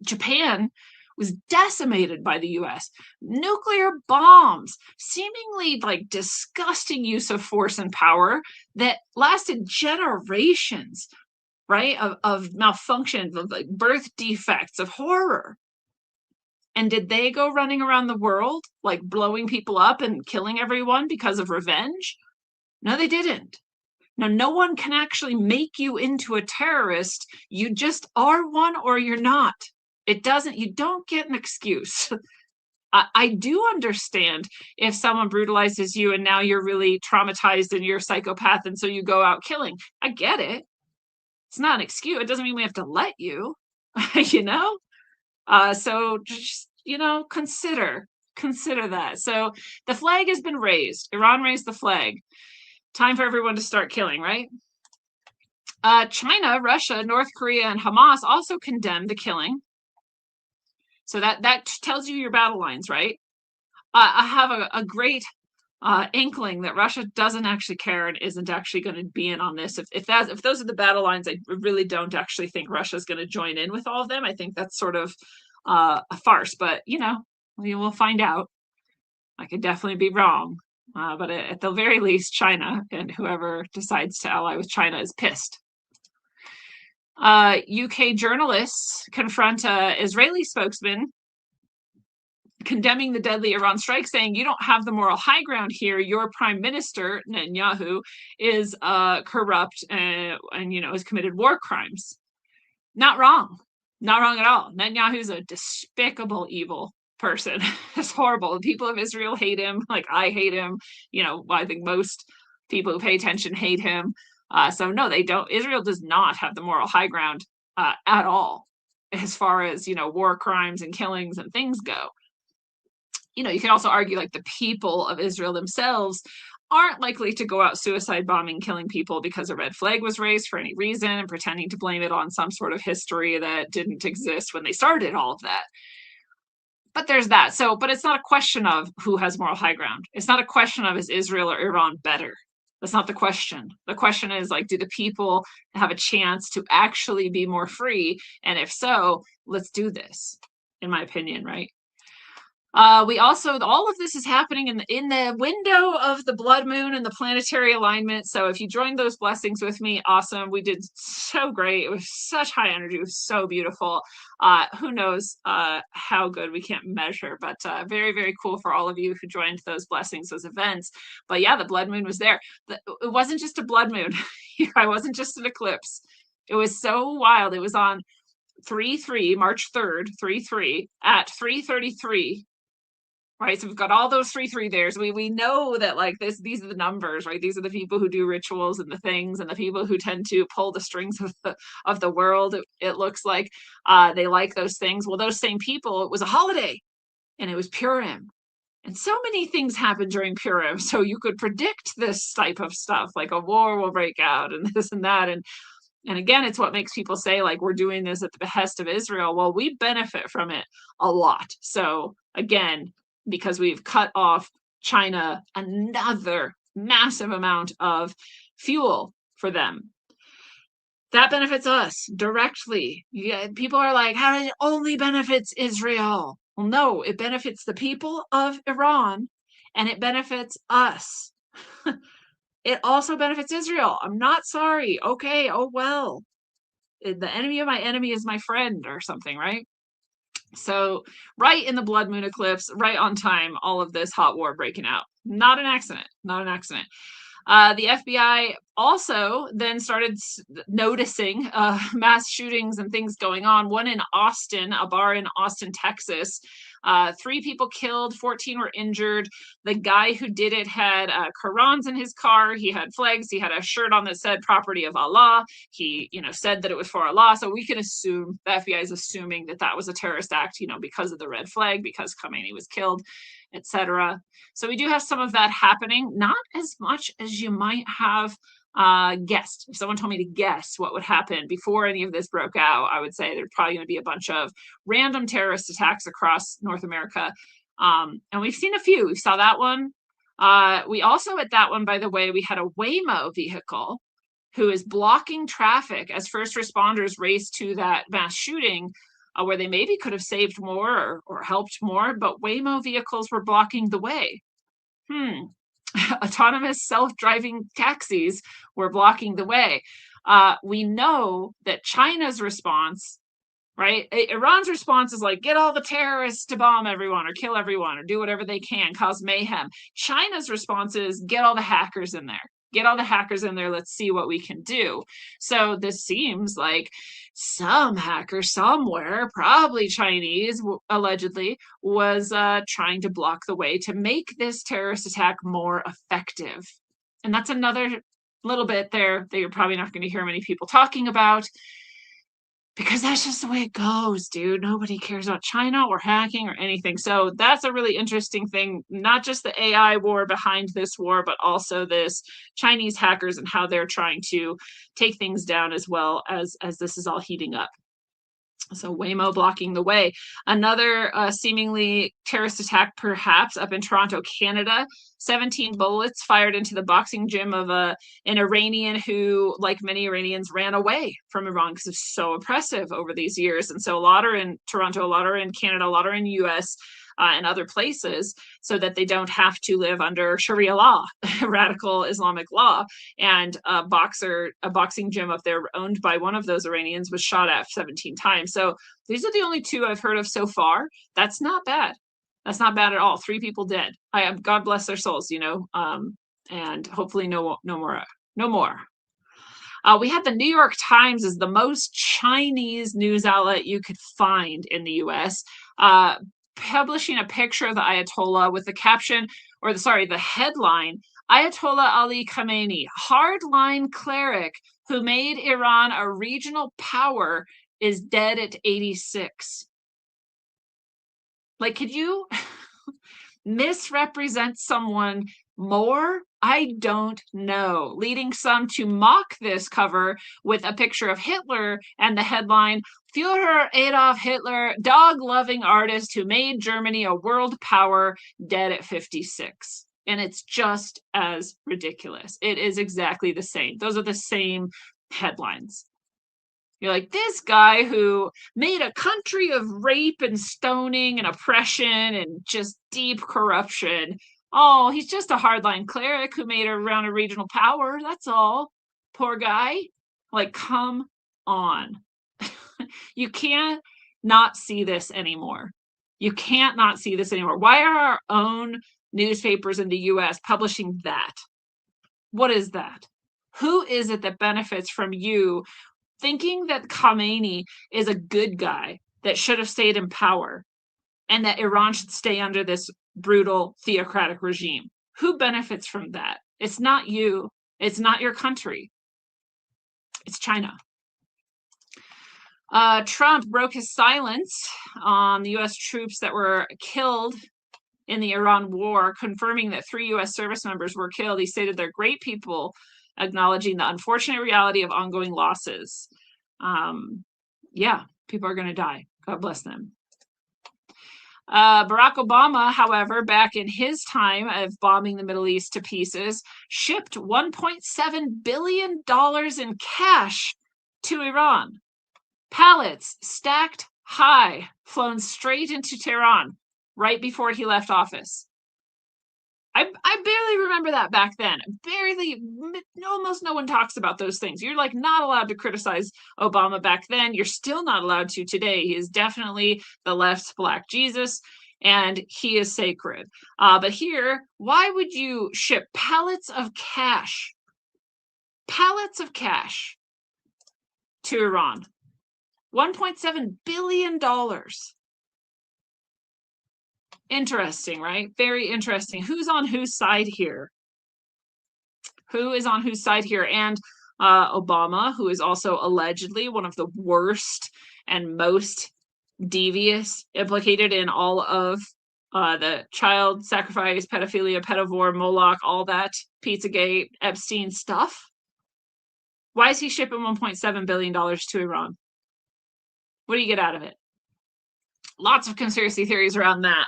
Japan was decimated by the US. Nuclear bombs, seemingly like disgusting use of force and power that lasted generations, right? Of malfunctions, of like birth defects, of horror. And did they go running around the world, like blowing people up and killing everyone because of revenge? No, they didn't. Now, no one can actually make you into a terrorist. You just are one or you're not. You don't get an excuse. I do understand if someone brutalizes you and now you're really traumatized and you're a psychopath and so you go out killing. I get it. It's not an excuse. It doesn't mean we have to let you, So just, consider that. So the flag has been raised. Iran raised the flag. Time for everyone to start killing, right? China, Russia, North Korea, and Hamas also condemned the killing. So that tells you your battle lines, right? I have a great inkling that Russia doesn't actually care and isn't actually going to be in on this. If those are the battle lines, I really don't actually think Russia's going to join in with all of them. I think that's sort of a farce, but we will find out. I could definitely be wrong. But at the very least, China and whoever decides to ally with China is pissed. UK journalists confront an Israeli spokesman condemning the deadly Iran strike, saying, you don't have the moral high ground here. Your prime minister, Netanyahu, is corrupt and has committed war crimes. Not wrong. Not wrong at all. Netanyahu's a despicable, evil person. It's horrible. The people of Israel hate him. Like, I hate him. I think most people who pay attention hate him. So no, they don't. Israel does not have the moral high ground at all, as far as war crimes and killings and things go. You can also argue like the people of Israel themselves aren't likely to go out suicide bombing, killing people because a red flag was raised for any reason and pretending to blame it on some sort of history that didn't exist when they started all of that. But there's that. So, but it's not a question of who has moral high ground. It's not a question of is Israel or Iran better. That's not the question. The question is, like, do the people have a chance to actually be more free? And if so, let's do this, in my opinion, right? We also, all of this is happening in the window of the blood moon and the planetary alignment. So if you joined those blessings with me, awesome. We did so great. It was such high energy. It was so beautiful. Who knows how good, we can't measure, but very, very cool for all of you who joined those blessings, those events. But yeah, the blood moon was there. It wasn't just a blood moon. It wasn't just an eclipse. It was so wild. It was on 3/3, March 3rd, 3/3 at 3:33. Right, so we've got all those 3/3 there. So we know that like these are the numbers, right? These are the people who do rituals and the things, and the people who tend to pull the strings of the world. It looks like they like those things. Well, those same people, it was a holiday, and it was Purim, and so many things happen during Purim. So you could predict this type of stuff, like a war will break out, and this and that, and again, it's what makes people say, like, we're doing this at the behest of Israel. Well, we benefit from it a lot. So, again, because we've cut off China another massive amount of fuel for them, that benefits us directly. Yeah, people are like, how does it only benefits Israel? Well, no, it benefits the people of Iran and it benefits us. It also benefits Israel. I'm not sorry. Okay, oh well. The enemy of my enemy is my friend or something, right? So, right in the blood moon eclipse, right on time, all of this hot war breaking out. Not an accident. Not an accident. The FBI also then started noticing mass shootings and things going on. One in Austin, a bar in Austin, Texas. 3 people killed, 14 were injured. The guy who did it had Qurans in his car. He had flags. He had a shirt on that said "Property of Allah." He, said that it was for Allah. So we can assume the FBI is assuming that that was a terrorist act, because of the red flag, because Khamenei was killed, etc. So we do have some of that happening, not as much as you might have guessed. If someone told me to guess what would happen before any of this broke out, I would say there's probably going to be a bunch of random terrorist attacks across North America. And we've seen a few. We saw that one. We also, at that one, by the way, we had a Waymo vehicle who is blocking traffic as first responders race to that mass shooting, where they maybe could have saved more or helped more, but Waymo vehicles were blocking the way. Autonomous self-driving taxis were blocking the way. We know that China's response, right? Iran's response is like, get all the terrorists to bomb everyone or kill everyone or do whatever they can, cause mayhem. China's response is, get all the hackers in there. Get all the hackers in there. Let's see what we can do. So this seems like some hacker somewhere, probably Chinese, allegedly, was trying to block the way to make this terrorist attack more effective. And that's another little bit there that you're probably not going to hear many people talking about, because that's just the way it goes, dude. Nobody cares about China or hacking or anything. So that's a really interesting thing, not just the AI war behind this war, but also this Chinese hackers and how they're trying to take things down as well as this is all heating up. So Waymo blocking the way. Another seemingly terrorist attack, perhaps, up in Toronto, Canada. 17 bullets fired into the boxing gym of an Iranian who, like many Iranians, ran away from Iran because it's so oppressive over these years. And so a lot are in Toronto, a lot are in Canada, a lot are in the US and other places, so that they don't have to live under Sharia law, radical Islamic law. And a boxing gym up there owned by one of those Iranians was shot at 17 times. So these are the only 2 I've heard of so far. That's not bad. That's not bad at all. 3 people dead. God bless their souls, and hopefully no more. We had the New York Times as the most Chinese news outlet you could find in the US, publishing a picture of the Ayatollah with the caption, the headline, Ayatollah Ali Khamenei, hardline cleric who made Iran a regional power, is dead at 86. Like, could you misrepresent someone more? I don't know. Leading some to mock this cover with a picture of Hitler and the headline, Führer Adolf Hitler, dog-loving artist who made Germany a world power, dead at 56. And it's just as ridiculous. It is exactly the same. Those are the same headlines. You're like, this guy who made a country of rape and stoning and oppression and just deep corruption. Oh, he's just a hardline cleric who made around a regional power. That's all. Poor guy. Like, come on. You can't not see this anymore. You can't not see this anymore. Why are our own newspapers in the US publishing that? What is that? Who is it that benefits from you thinking that Khamenei is a good guy that should have stayed in power and that Iran should stay under this brutal theocratic regime. Who benefits from that? It's not you. It's not your country. It's China. Trump broke his silence on the U.S. troops that were killed in the Iran war, confirming that 3 U.S. service members were killed. He stated they're great people, acknowledging the unfortunate reality of ongoing losses. Yeah, people are going to die. God bless them. Barack Obama, however, back in his time of bombing the Middle East to pieces, shipped $1.7 billion in cash to Iran. Pallets stacked high, flown straight into Tehran right before he left office. I barely remember that back then. Barely, almost no one talks about those things. You're like not allowed to criticize Obama back then. You're still not allowed to today. He is definitely the left's Black Jesus, and he is sacred. But here, why would you ship pallets of cash to Iran? $1.7 billion. Interesting, right? Very interesting. Who's on whose side here? Who is on whose side here? And Obama, who is also allegedly one of the worst and most devious, implicated in all of the child sacrifice, pedophilia, pedivore, Moloch, all that, Pizzagate, Epstein stuff. Why is he shipping $1.7 billion to Iran? What do you get out of it? Lots of conspiracy theories around that.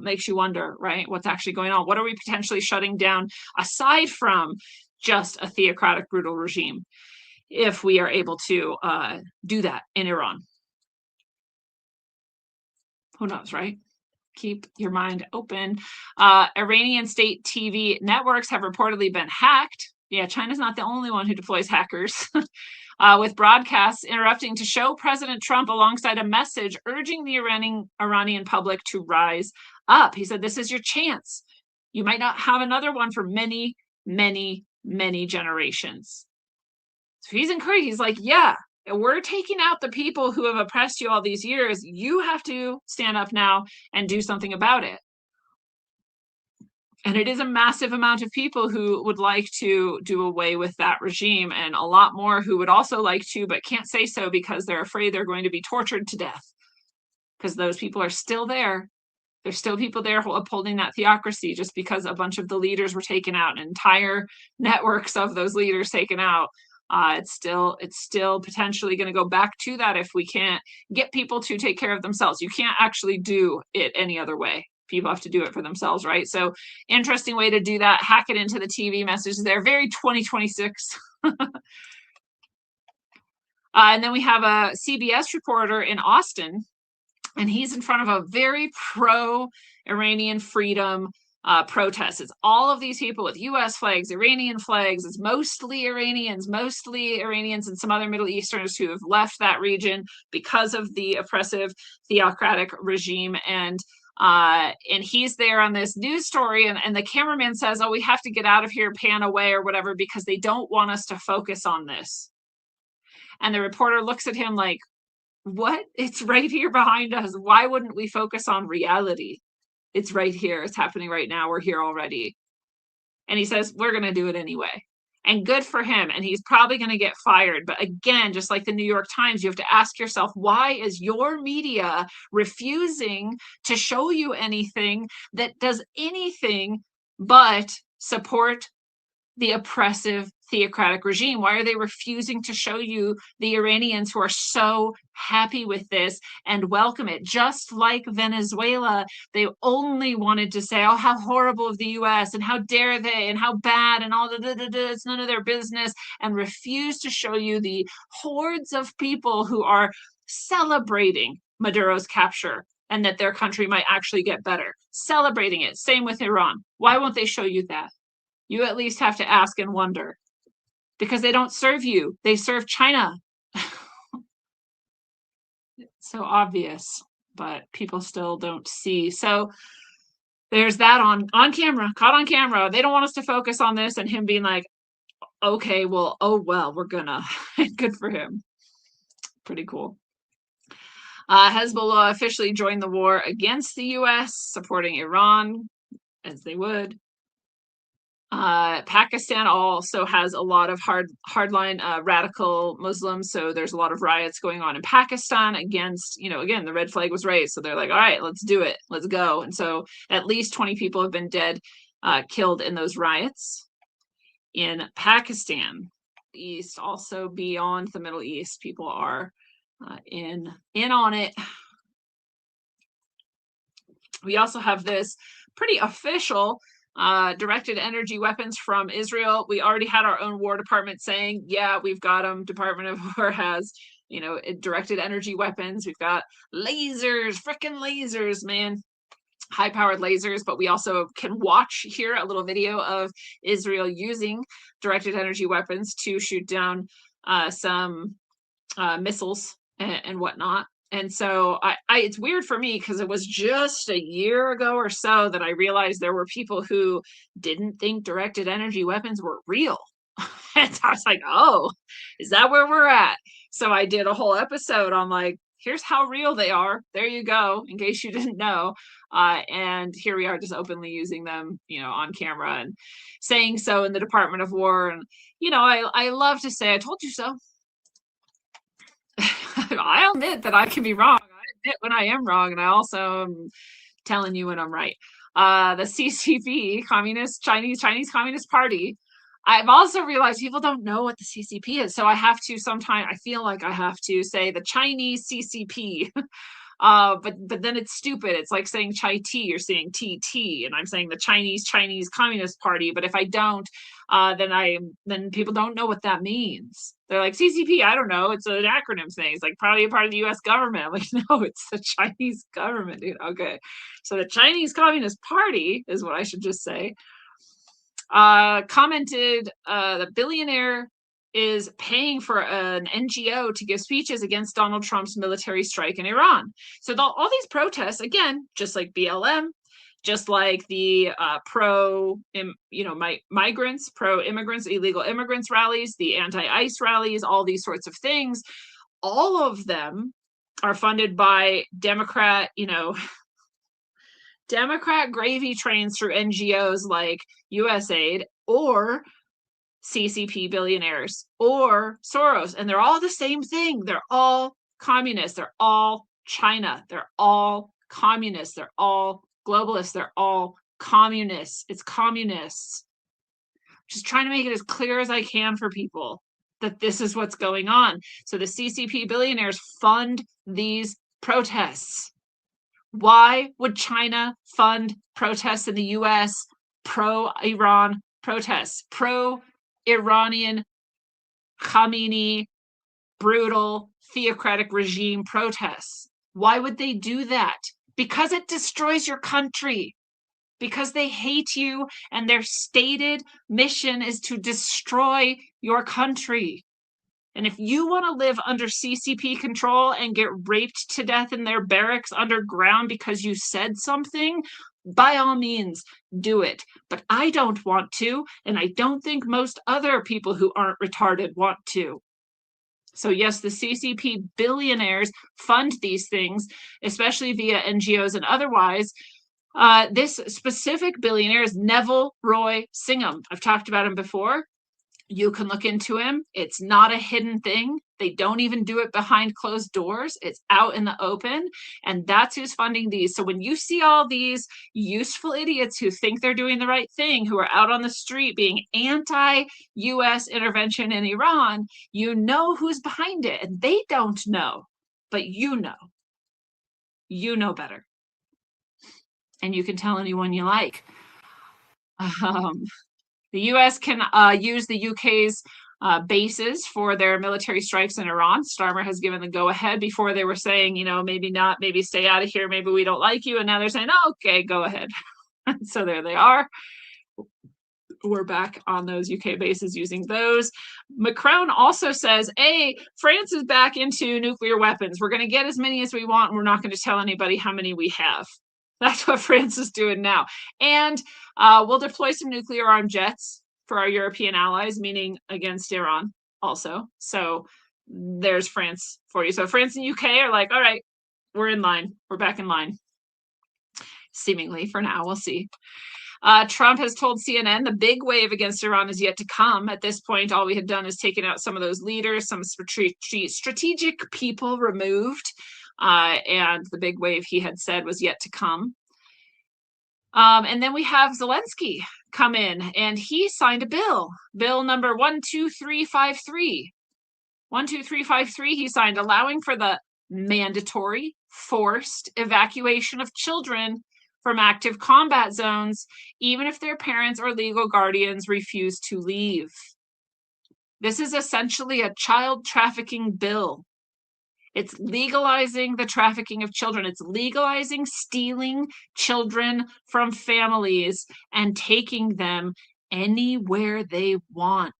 Makes you wonder, right? What's actually going on? What are we potentially shutting down aside from just a theocratic, brutal regime if we are able to do that in Iran? Who knows, right? Keep your mind open. Iranian state TV networks have reportedly been hacked. Yeah, China's not the only one who deploys hackers. With broadcasts interrupting to show President Trump alongside a message urging the Iranian public to rise up. He said, this is your chance. You might not have another one for many, many, many generations. So he's encouraged. He's like, yeah, we're taking out the people who have oppressed you all these years. You have to stand up now and do something about it. And it is a massive amount of people who would like to do away with that regime, and a lot more who would also like to, but can't say so because they're afraid they're going to be tortured to death. Because those people are still there. There's still people there upholding that theocracy just because a bunch of the leaders were taken out, and entire networks of those leaders taken out. It's still potentially going to go back to that if we can't get people to take care of themselves. You can't actually do it any other way. People have to do it for themselves, right? So interesting way to do that. Hack it into the TV messages. They're very 2026. And then we have a CBS reporter in Austin, and he's in front of a very pro-Iranian freedom protest. It's all of these people with U.S. flags, Iranian flags. It's mostly Iranians and some other Middle Easterners who have left that region because of the oppressive theocratic regime. And he's there on this news story, and the cameraman says, oh, we have to get out of here, pan away or whatever, because they don't want us to focus on this. And the reporter looks at him like, what? It's right here behind us. Why wouldn't we focus on reality? It's right here. It's happening right now. We're here already. And he says, we're going to do it anyway. And good for him. And he's probably going to get fired. But again, just like the New York Times, you have to ask yourself, why is your media refusing to show you anything that does anything but support the oppressive theocratic regime? Why are they refusing to show you the Iranians who are so happy with this and welcome it? Just like Venezuela, they only wanted to say, oh, how horrible of the US and how dare they and how bad and all it's none of their business, and refuse to show you the hordes of people who are celebrating Maduro's capture and that their country might actually get better. Celebrating it. Same with Iran. Why won't they show you that? You at least have to ask and wonder. Because they don't serve you. They serve China. It's so obvious, but people still don't see. So there's that on camera, caught on camera. They don't want us to focus on this, and him being like, okay, well, oh, well, we're gonna. Good for him. Pretty cool. Hezbollah officially joined the war against the U.S., supporting Iran, as they would. Pakistan also has a lot of hardline radical Muslims, so there's a lot of riots going on in Pakistan against, again, the red flag was raised, so they're like, all right, let's do it, let's go. And so at least 20 people have been killed in those riots in Pakistan. East, also beyond the Middle East, people are in on it. We also have this pretty official directed energy weapons from Israel. We already had our own War Department saying, yeah, we've got them. Department of War has, directed energy weapons. We've got lasers, freaking lasers, man. High-powered lasers, but we also can watch here a little video of Israel using directed energy weapons to shoot down some missiles and whatnot. And so it's weird for me because it was just a year ago or so that I realized there were people who didn't think directed energy weapons were real. And I was like, oh, is that where we're at? So I did a whole episode on like, here's how real they are. There you go, in case you didn't know. And here we are just openly using them, on camera and saying so in the Department of War. And, I love to say, I told you so. I admit that I can be wrong. I admit when I am wrong, and I also am telling you when I'm right. The CCP, Chinese Communist Party. I've also realized people don't know what the CCP is, so I have to sometimes. I feel like I have to say the Chinese CCP. But then it's stupid. It's like saying chai tea. You're saying TT, and I'm saying the Chinese Communist Party. But if I don't, then people don't know what that means. They're like CCP. I don't know. It's an acronym thing. It's like probably a part of the U.S. government. I'm like, no, it's the Chinese government, dude. Okay, so the Chinese Communist Party is what I should just say. Commented the billionaire is paying for an NGO to give speeches against Donald Trump's military strike in Iran. So all these protests, again, just like BLM, just like the migrants, pro-immigrants, illegal immigrants rallies, the anti-ICE rallies, all these sorts of things, all of them are funded by Democrat gravy trains through NGOs like USAID or CCP billionaires or Soros, and they're all the same thing. They're all communists. They're all China. They're all communists. They're all globalists. They're all communists. It's communists. Just trying to make it as clear as I can for people that this is what's going on. So the CCP billionaires fund these protests. Why would China fund protests in the US, pro-Iran protests, pro-Iranian Khamenei brutal theocratic regime protests? Why would they do that? Because it destroys your country. Because they hate you and their stated mission is to destroy your country. And if you want to live under CCP control and get raped to death in their barracks underground because you said something, by all means, do it. But I don't want to, and I don't think most other people who aren't retarded want to. So yes, the CCP billionaires fund these things, especially via NGOs and otherwise. This specific billionaire is Neville Roy Singham. I've talked about him before. You can look into him. It's not a hidden thing. They don't even do it behind closed doors. It's out in the open, and that's who's funding these. So when you see all these useful idiots who think they're doing the right thing, who are out on the street being anti-US intervention in Iran, you know who's behind it, and they don't know, but you know. You know better. And you can tell anyone you like. The U.S. can use the UK's bases for their military strikes in Iran. Starmer has given the go-ahead. Before they were saying, maybe not, maybe stay out of here, maybe we don't like you. And now they're saying, oh, okay, go ahead. So there they are. We're back on those UK bases using those. Macron also says, hey, France is back into nuclear weapons. We're going to get as many as we want, and we're not going to tell anybody how many we have. That's what France is doing now. And we'll deploy some nuclear armed jets for our European allies, meaning against Iran also. So there's France for you. So France and UK are like, all right, we're in line. We're back in line. Seemingly for now, we'll see. Trump has told CNN the big wave against Iran is yet to come. At this point, all we had done is taken out some of those leaders, some strategic people removed, and the big wave, he had said, was yet to come. And then we have Zelensky come in, and he signed a bill number 12353. 12353, he signed, allowing for the mandatory forced evacuation of children from active combat zones, even if their parents or legal guardians refuse to leave. This is essentially a child trafficking bill. It's legalizing the trafficking of children. It's legalizing stealing children from families and taking them anywhere they want.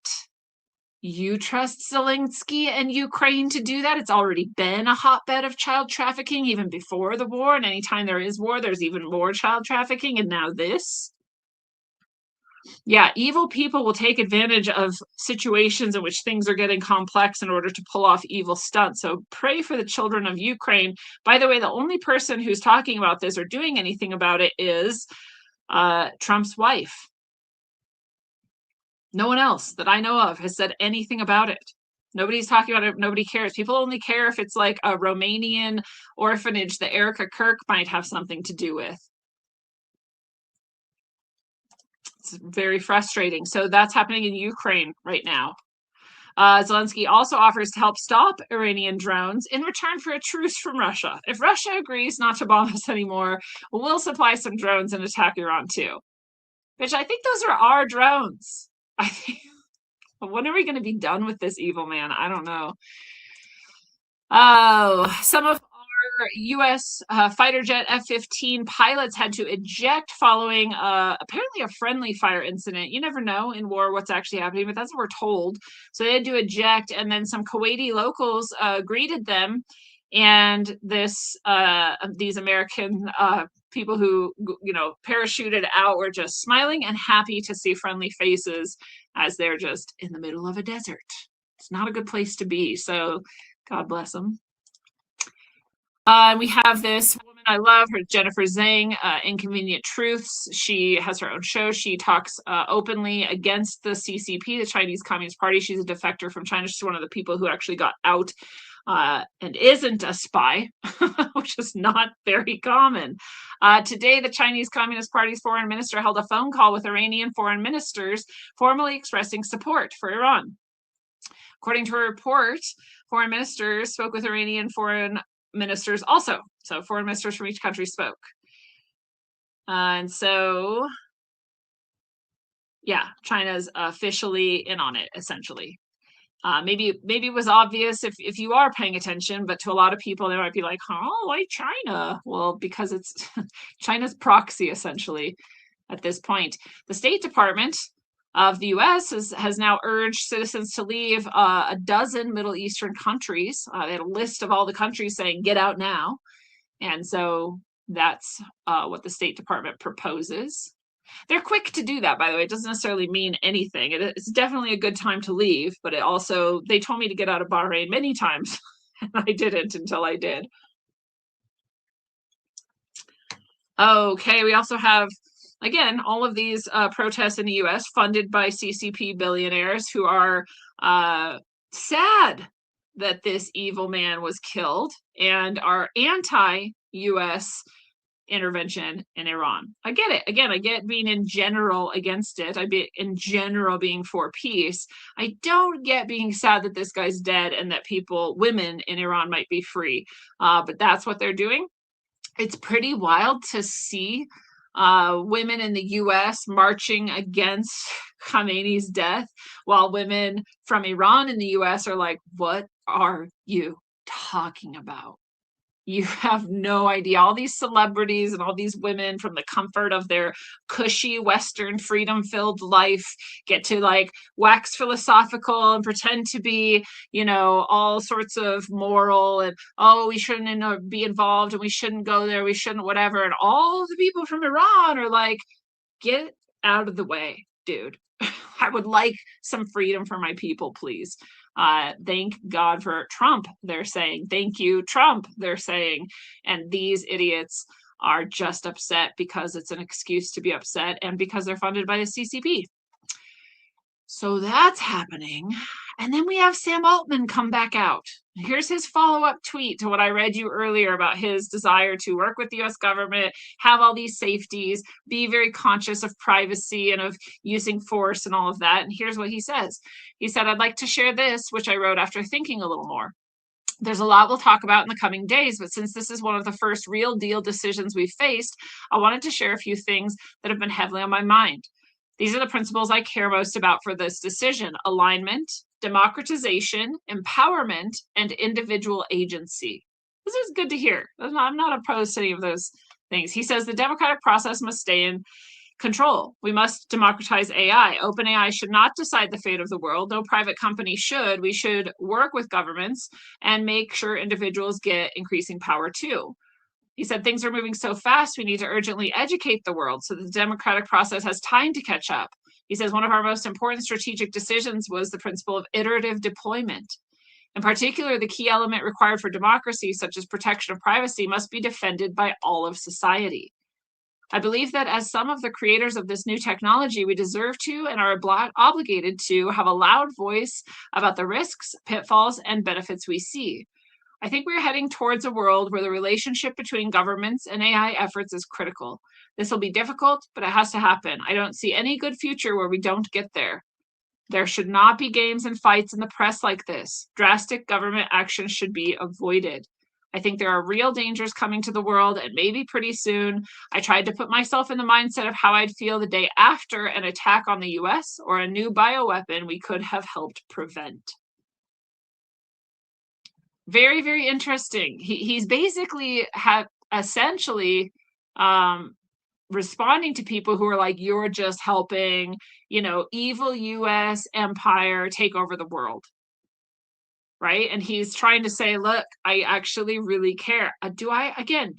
You trust Zelensky and Ukraine to do that? It's already been a hotbed of child trafficking even before the war, and anytime there is war, there's even more child trafficking, and now this. Yeah, evil people will take advantage of situations in which things are getting complex in order to pull off evil stunts. So pray for the children of Ukraine. By the way, the only person who's talking about this or doing anything about it is Trump's wife. No one else that I know of has said anything about it. Nobody's talking about it. Nobody cares. People only care if it's like a Romanian orphanage that Erica Kirk might have something to do with. It's very frustrating. So that's happening in Ukraine right now. Zelensky also offers to help stop Iranian drones in return for a truce from Russia. If Russia agrees not to bomb us anymore, we'll supply some drones and attack Iran too. Which I think those are our drones. I think, when are we going to be done with this evil man? I don't know. Oh, some of our U.S. fighter jet F-15 pilots had to eject following apparently a friendly fire incident. You never know in war what's actually happening, but that's what we're told. So they had to eject, and then some Kuwaiti locals greeted them, and these American people who, parachuted out were just smiling and happy to see friendly faces as they're just in the middle of a desert. It's not a good place to be, so God bless them. We have this woman I love, her Jennifer Zhang, Inconvenient Truths. She has her own show. She talks openly against the CCP, the Chinese Communist Party. She's a defector from China. She's one of the people who actually got out and isn't a spy, which is not very common. Today, the Chinese Communist Party's foreign minister held a phone call with Iranian foreign ministers, formally expressing support for Iran. According to a report, foreign ministers spoke with Iranian foreign ministers also. So foreign ministers from each country spoke. And so, yeah, China's officially in on it, essentially. Maybe it was obvious if you are paying attention, but to a lot of people, they might be like, oh, why China? Well, because it's China's proxy, essentially, at this point. The State Department of the U.S. has now urged citizens to leave a dozen Middle Eastern countries. They had a list of all the countries saying, get out now. And so that's what the State Department proposes. They're quick to do that, by the way. It doesn't necessarily mean anything. It's definitely a good time to leave, but they told me to get out of Bahrain many times, and I didn't until I did. Okay, we also have, again, all of these protests in the U.S. funded by CCP billionaires who are sad that this evil man was killed and are anti-U.S. intervention in Iran. I get it. Again, I get being in general against it. I be in general being for peace. I don't get being sad that this guy's dead and that women in Iran might be free. But that's what they're doing. It's pretty wild to see women in the U.S. marching against Khamenei's death, while women from Iran in the U.S. are like, what are you talking about? You have no idea. All these celebrities and all these women from the comfort of their cushy Western freedom-filled life get to like wax philosophical and pretend to be, all sorts of moral and, oh, we shouldn't be involved and we shouldn't go there, we shouldn't whatever. And all the people from Iran are like, get out of the way, dude. I would like some freedom for my people, please. Thank God for Trump, they're saying. Thank you, Trump, they're saying. And these idiots are just upset because it's an excuse to be upset and because they're funded by the CCP. So that's happening. And then we have Sam Altman come back out. Here's his follow-up tweet to what I read you earlier about his desire to work with the US government, have all these safeties, be very conscious of privacy and of using force and all of that. And here's what he says. He said, I'd like to share this, which I wrote after thinking a little more. There's a lot we'll talk about in the coming days, but since this is one of the first real deal decisions we've faced, I wanted to share a few things that have been heavily on my mind. These are the principles I care most about for this decision: alignment, democratization, empowerment, and individual agency. This is good to hear. I'm not opposed to any of those things. He says the democratic process must stay in control. We must democratize AI. OpenAI should not decide the fate of the world. No private company should. We should work with governments and make sure individuals get increasing power too. He said things are moving so fast, we need to urgently educate the world so the democratic process has time to catch up. He says one of our most important strategic decisions was the principle of iterative deployment. In particular, the key element required for democracy, such as protection of privacy, must be defended by all of society. I believe that as some of the creators of this new technology, we deserve to and are obligated to have a loud voice about the risks, pitfalls, and benefits we see. I think we're heading towards a world where the relationship between governments and AI efforts is critical. This will be difficult, but it has to happen. I don't see any good future where we don't get there. There should not be games and fights in the press like this. Drastic government action should be avoided. I think there are real dangers coming to the world, and maybe pretty soon. I tried to put myself in the mindset of how I'd feel the day after an attack on the US or a new bioweapon we could have helped prevent. Very, very interesting. He's basically essentially responding to people who are like, you're just helping, evil US empire take over the world. Right? And he's trying to say, look, I actually really care. Do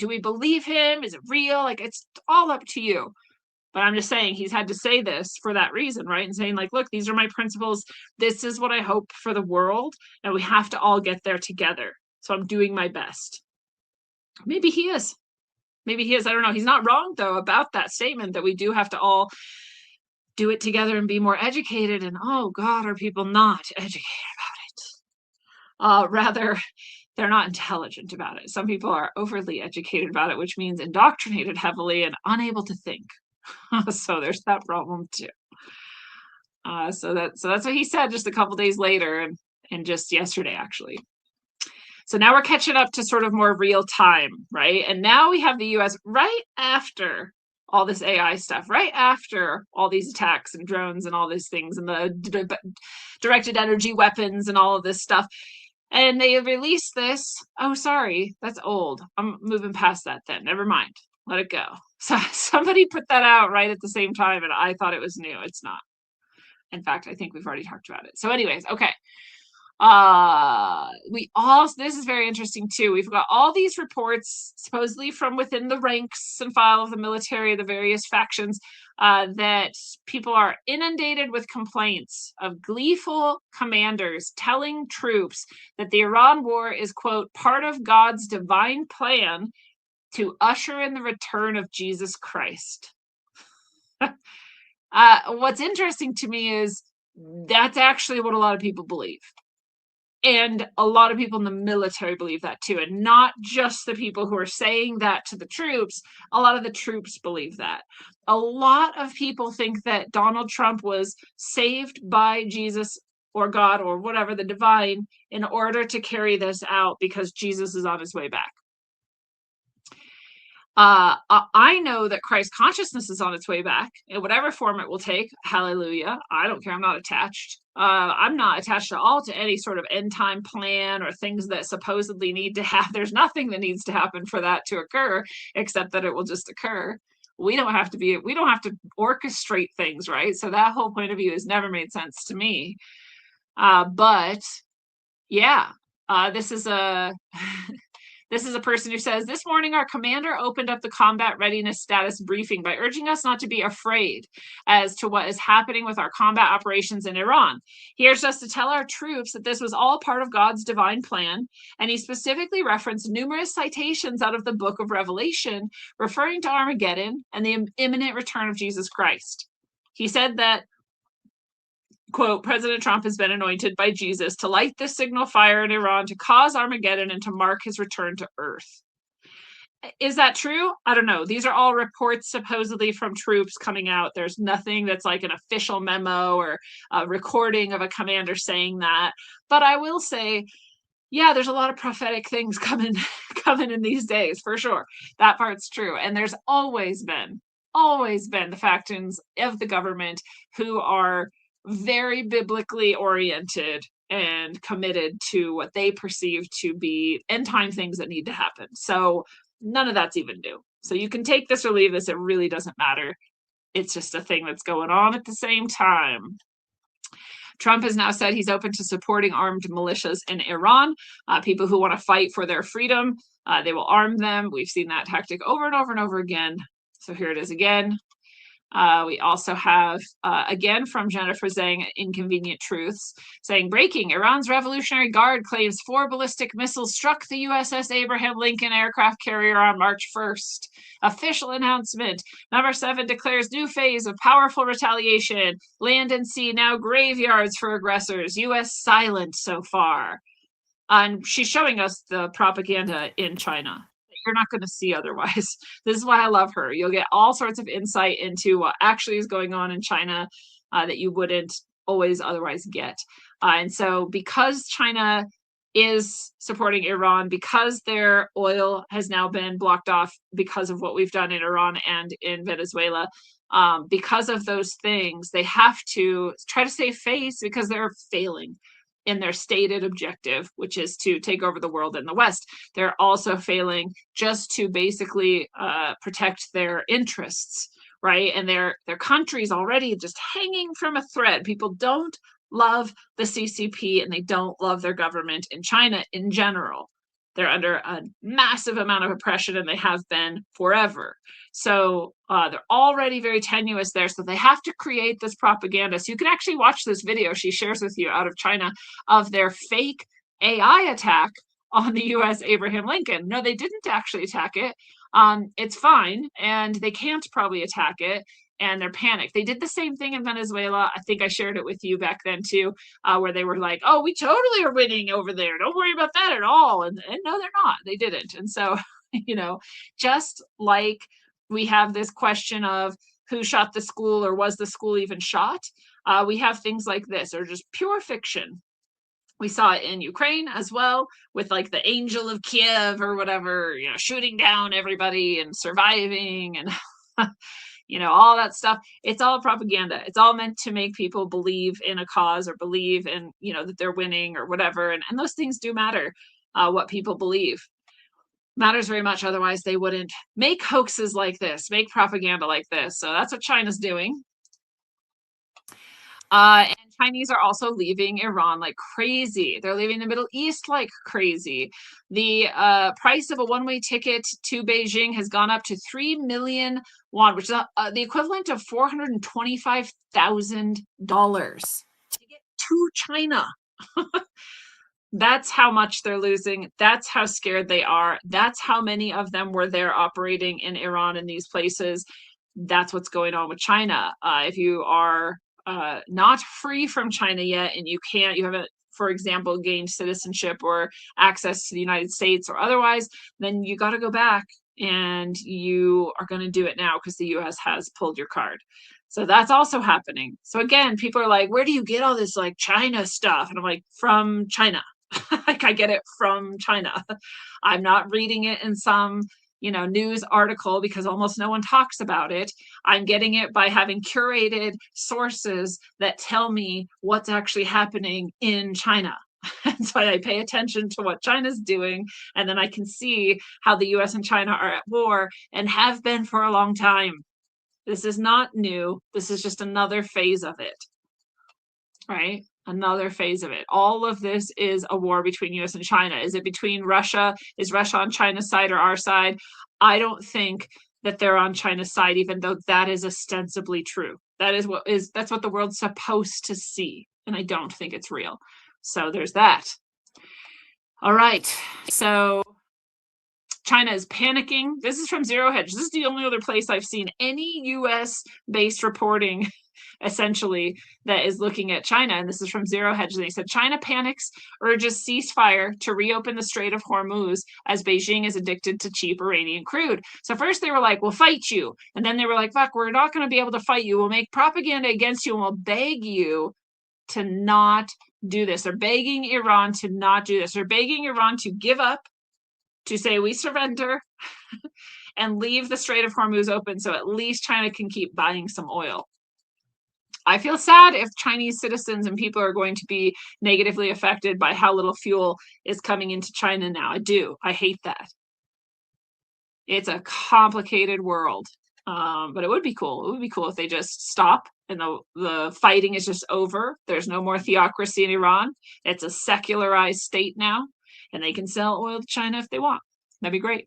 we believe him? Is it real? Like, it's all up to you. But I'm just saying he's had to say this for that reason, right? And saying like, look, these are my principles. This is what I hope for the world. And we have to all get there together. So I'm doing my best. Maybe he is. Maybe he is. I don't know. He's not wrong, though, about that statement that we do have to all do it together and be more educated. And oh, God, are people not educated about it? Rather, they're not intelligent about it. Some people are overly educated about it, which means indoctrinated heavily and unable to think. So there's that problem too. So that's what he said just a couple days later, and just yesterday actually. So now we're catching up to sort of more real time, right? And now we have the US right after all this AI stuff, right after all these attacks and drones and all these things and the directed energy weapons and all of this stuff. And they released this. Oh, sorry, that's old. I'm moving past that then. Never mind. Let it go. So somebody put that out right at the same time, and I thought it was new. It's not. In fact, I think we've already talked about it. So anyways, okay. This is very interesting too. We've got all these reports supposedly from within the ranks and file of the military, the various factions, that people are inundated with complaints of gleeful commanders telling troops that the Iran war is, quote, part of God's divine plan to usher in the return of Jesus Christ. What's interesting to me is that's actually what a lot of people believe. And a lot of people in the military believe that too. And not just the people who are saying that to the troops. A lot of the troops believe that. A lot of people think that Donald Trump was saved by Jesus or God or whatever, the divine, in order to carry this out because Jesus is on his way back. I know that Christ consciousness is on its way back in whatever form it will take. Hallelujah. I don't care. I'm not attached. I'm not attached at all to any sort of end time plan or things that supposedly need to happen. There's nothing that needs to happen for that to occur, except that it will just occur. We don't have to orchestrate things, right? So that whole point of view has never made sense to me. But yeah, this is This is a person who says, this morning our commander opened up the combat readiness status briefing by urging us not to be afraid as to what is happening with our combat operations in Iran. He urged us to tell our troops that this was all part of God's divine plan, and he specifically referenced numerous citations out of the book of Revelation referring to Armageddon and the imminent return of Jesus Christ. He said that, quote, President Trump has been anointed by Jesus to light this signal fire in Iran to cause Armageddon and to mark his return to Earth. Is that true? I don't know. These are all reports supposedly from troops coming out. There's nothing that's like an official memo or a recording of a commander saying that. But I will say, yeah, there's a lot of prophetic things coming in these days, for sure. That part's true. And there's always been the factions of the government who are very biblically oriented and committed to what they perceive to be end time things that need to happen. So none of that's even new. So you can take this or leave this. It really doesn't matter. It's just a thing that's going on at the same time. Trump has now said he's open to supporting armed militias in Iran, people who want to fight for their freedom. They will arm them. We've seen that tactic over and over and over again. So here it is again. We also have, again, from Jennifer Zhang, Inconvenient Truths, saying, breaking, Iran's Revolutionary Guard claims 4 ballistic missiles struck the USS Abraham Lincoln aircraft carrier on March 1st. Official announcement. Number 7 declares new phase of powerful retaliation. Land and sea now graveyards for aggressors. U.S. silent so far. And she's showing us the propaganda in China. You're not going to see otherwise. This is why I love her. You'll get all sorts of insight into what actually is going on in China that you wouldn't always otherwise get. And so because China is supporting Iran, because their oil has now been blocked off because of what we've done in Iran and in Venezuela, because of those things, they have to try to save face because they're failing in their stated objective, which is to take over the world in the West. They're also failing just to basically protect their interests, right? And their country's already just hanging from a thread. People don't love the CCP and they don't love their government in China in general. They're under a massive amount of oppression and they have been forever. So they're already very tenuous there. So they have to create this propaganda. So you can actually watch this video she shares with you out of China of their fake AI attack on the US Abraham Lincoln. No, they didn't actually attack it. It's fine. And they can't probably attack it. And they're panicked. They did the same thing in Venezuela. I think I shared it with you back then too, where they were like, oh, we totally are winning over there. Don't worry about that at all. And no, they're not. They didn't. And so, just like we have this question of who shot the school or was the school even shot, we have things like this or just pure fiction. We saw it in Ukraine as well with like the Angel of Kiev or whatever, shooting down everybody and surviving and all that stuff. It's all propaganda. It's all meant to make people believe in a cause or believe in, that they're winning or whatever. And those things do matter, what people believe. Matters very much. Otherwise, they wouldn't make hoaxes like this, make propaganda like this. So that's what China's doing. And Chinese are also leaving Iran like crazy. They're leaving the Middle East like crazy. The price of a one-way ticket to Beijing has gone up to 3 million won, which is the equivalent of $425,000 to get to China. That's how much they're losing. That's how scared they are. That's how many of them were there operating in Iran in these places. That's what's going on with China. If you are not free from China yet and you haven't, for example, gained citizenship or access to the United States or otherwise, then you got to go back and you are going to do it now because the US has pulled your card. So that's also happening. So again, people are like, where do you get all this like China stuff? And I'm like, from China. Like I get it from China. I'm not reading it in some news article because almost no one talks about it. I'm getting it by having curated sources that tell me what's actually happening in China. And so I pay attention to what China's doing, and then I can see how the US and China are at war and have been for a long time. This is not new. This is just another phase of it, right? Another phase of it. All of this is a war between US and China. Is it between Russia? Is Russia on China's side or our side? I don't think that they're on China's side, even though that is ostensibly true. That's what the world's supposed to see. And I don't think it's real. So there's that. All right. So China is panicking. This is from Zero Hedge. This is the only other place I've seen any US based reporting essentially that is looking at China. And this is from Zero Hedge. They said China panics, urges ceasefire to reopen the Strait of Hormuz as Beijing is addicted to cheap Iranian crude. So first they were like, we'll fight you. And then they were like, fuck, we're not going to be able to fight you. We'll make propaganda against you and we'll beg you to not do this. They're begging Iran to not do this. They're begging Iran to give up, to say we surrender and leave the Strait of Hormuz open so at least China can keep buying some oil. I feel sad if Chinese citizens and people are going to be negatively affected by how little fuel is coming into China now. I do. I hate that. It's a complicated world, but it would be cool. It would be cool if they just stop and the fighting is just over. There's no more theocracy in Iran. It's a secularized state now, and they can sell oil to China if they want. That'd be great.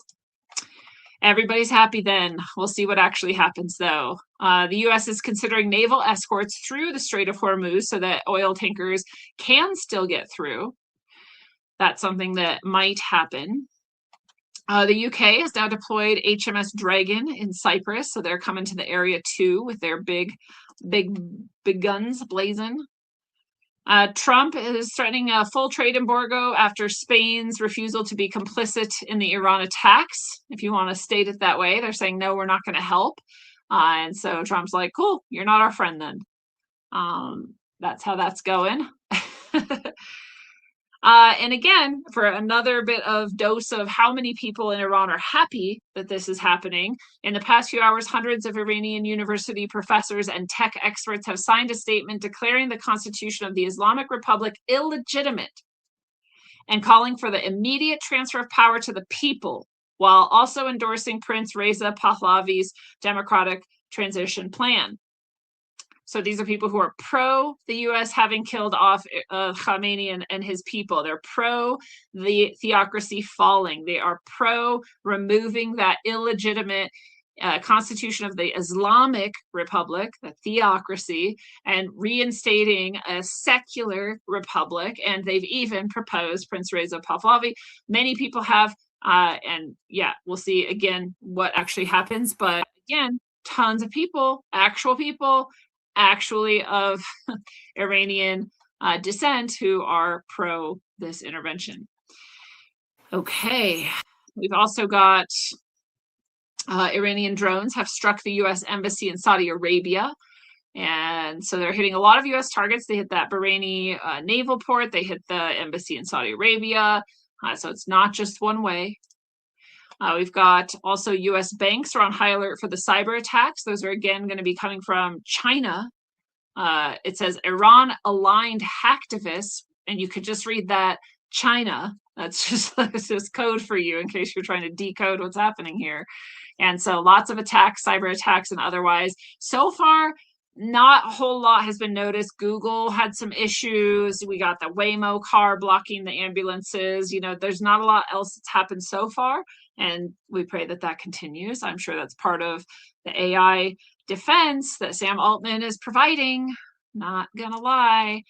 Everybody's happy then. We'll see what actually happens, though. The U.S. is considering naval escorts through the Strait of Hormuz so that oil tankers can still get through. That's something that might happen. The UK has now deployed HMS Dragon in Cyprus, so they're coming to the area too with their big guns blazing. Trump is threatening a full trade embargo after Spain's refusal to be complicit in the Iran attacks. If you want to state it that way, they're saying, no, we're not going to help. And so Trump's like, cool, you're not our friend then. That's how that's going. And again, for another bit of dose of how many people in Iran are happy that this is happening, in the past few hours, hundreds of Iranian university professors and tech experts have signed a statement declaring the constitution of the Islamic Republic illegitimate and calling for the immediate transfer of power to the people, while also endorsing Prince Reza Pahlavi's democratic transition plan. So these are people who are pro the U.S. having killed off Khamenei and his people. They're pro the theocracy falling. They are pro removing that illegitimate constitution of the Islamic Republic, the theocracy, and reinstating a secular republic. And they've even proposed Prince Reza Pahlavi. Many people have, and yeah, we'll see again what actually happens. But again, tons of people, actually of Iranian descent who are pro this intervention. Okay, we've also got Iranian drones have struck the U.S. embassy in Saudi Arabia. And so they're hitting a lot of U.S. targets. They hit that Bahraini naval port. They hit the embassy in Saudi Arabia. So it's not just one way. We've got also U.S. banks are on high alert for the cyber attacks. Those are again going to be coming from China. It says Iran-aligned hacktivists, and you could just read that China. That's just code for you in case you're trying to decode what's happening here. And so lots of attacks, cyber attacks and otherwise. So far, not a whole lot has been noticed. Google had some issues. We got the Waymo car blocking the ambulances. You know, there's not a lot else that's happened so far. And we pray that that continues. I'm sure that's part of the AI defense that Sam Altman is providing. Not gonna lie.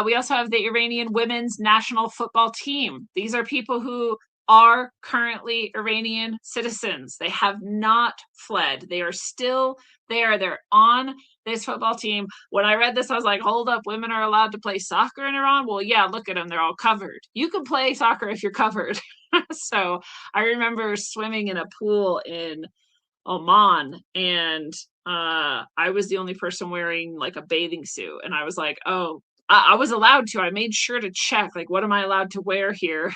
We also have the Iranian women's national football team. These are people who are currently Iranian citizens. They have not fled. They are still there. They're on this football team. When I read this, I was like, hold up, women are allowed to play soccer in Iran? Well, yeah, look at them. They're all covered. You can play soccer if you're covered. So I remember swimming in a pool in Oman, and I was the only person wearing like a bathing suit. And I was like, oh, I was allowed to. I made sure to check, like, what am I allowed to wear here?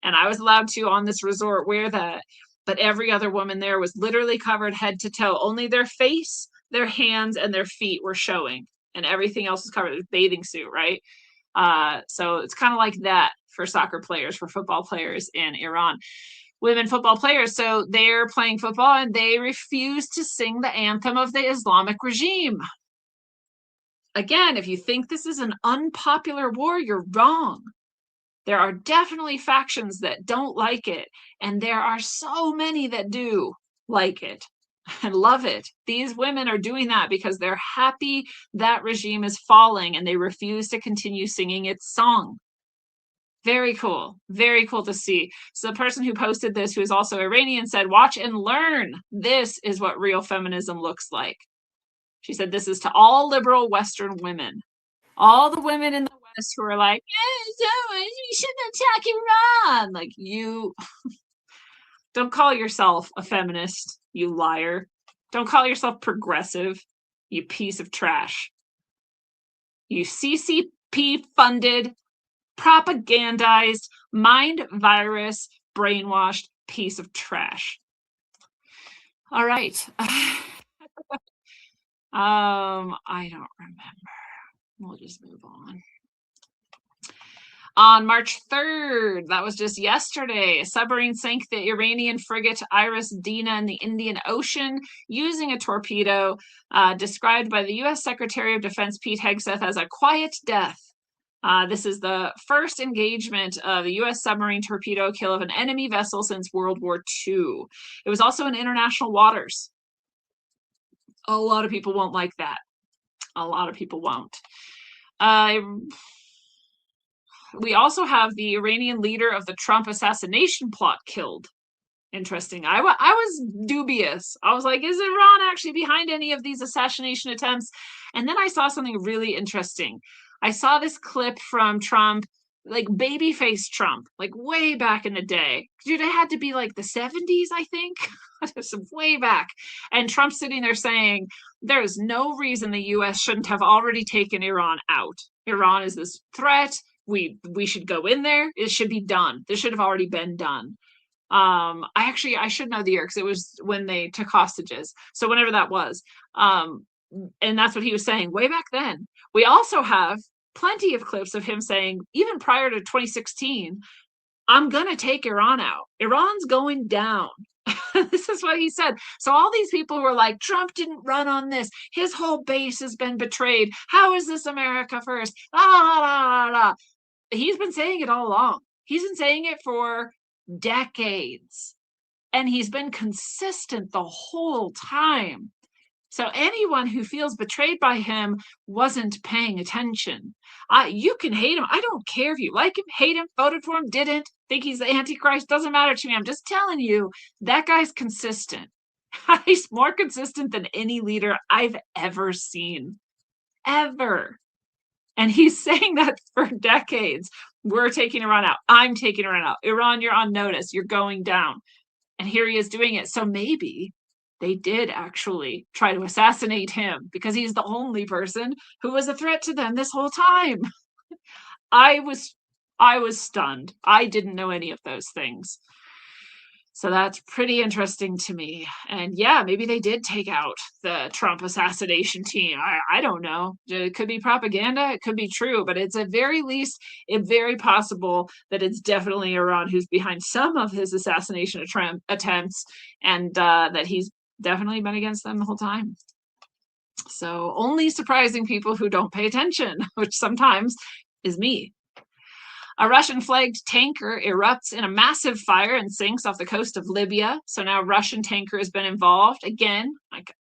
And I was allowed to, on this resort, wear that. But every other woman there was literally covered head to toe. Only their face, their hands, and their feet were showing. And everything else was covered with bathing suit, right? So it's kind of like that for soccer players, for football players in Iran. Women football players, so they're playing football and they refuse to sing the anthem of the Islamic regime. again, if you think this is an unpopular war, you're wrong. There are definitely factions that don't like it, and there are so many that do like it and love it. These women are doing that because they're happy that regime is falling and they refuse to continue singing its song. Very cool. Very cool to see. So the person who posted this, who is also Iranian, said, "Watch and learn. This is what real feminism looks like." She said, "This is to all liberal Western women. All the women in the West who are like, we shouldn't attack Iran." Like, you don't call yourself a feminist, you liar. Don't call yourself progressive, you piece of trash. You CCP funded, propagandized, mind virus, brainwashed piece of trash. All right. I don't remember. We'll just move on. On March 3rd, that was just yesterday, a submarine sank the Iranian frigate Iris Dina in the Indian Ocean using a torpedo, described by the U.S. Secretary of Defense Pete Hegseth as a quiet death. This is the first engagement of a U.S. submarine torpedo kill of an enemy vessel since World War II. It was also in international waters. A lot of people won't like that. A lot of people won't. We also have the Iranian leader of the Trump assassination plot killed. Interesting. I was dubious. I was like, is Iran actually behind any of these assassination attempts? And then I saw something really interesting. I saw this clip from Trump, like babyface Trump, like way back in the day. Dude, it had to be like the 70s, I think. Way back. And Trump's sitting there saying, there's no reason the US shouldn't have already taken Iran out. Iran is this threat. We should go in there. It should be done. This should have already been done. I should know the year because it was when they took hostages. So whenever that was. And that's what he was saying way back then. We also have plenty of clips of him saying, even prior to 2016, I'm going to take Iran out. Iran's going down. This is what he said. So all these people who are like, Trump didn't run on this. His whole base has been betrayed. How is this America first? He's been saying it all along. He's been saying it for decades. And he's been consistent the whole time. So anyone who feels betrayed by him wasn't paying attention. You can hate him. I don't care if you like him, hate him, voted for him, didn't, think he's the Antichrist. Doesn't matter to me. I'm just telling you, that guy's consistent. He's more consistent than any leader I've ever seen. Ever. And he's saying that for decades. We're taking Iran out. I'm taking Iran out. Iran, you're on notice. You're going down. And here he is doing it. So maybe they did actually try to assassinate him because he's the only person who was a threat to them this whole time. I was stunned. I didn't know any of those things. So that's pretty interesting to me. And yeah, maybe they did take out the Trump assassination team. I don't know. It could be propaganda. It could be true. But it's at very least very possible that it's definitely Iran who's behind some of his assassination attempts, and that he's definitely been against them the whole time. So only surprising people who don't pay attention, which sometimes is me. A Russian-flagged tanker erupts in a massive fire and sinks off the coast of Libya. So now a Russian tanker has been involved. Again,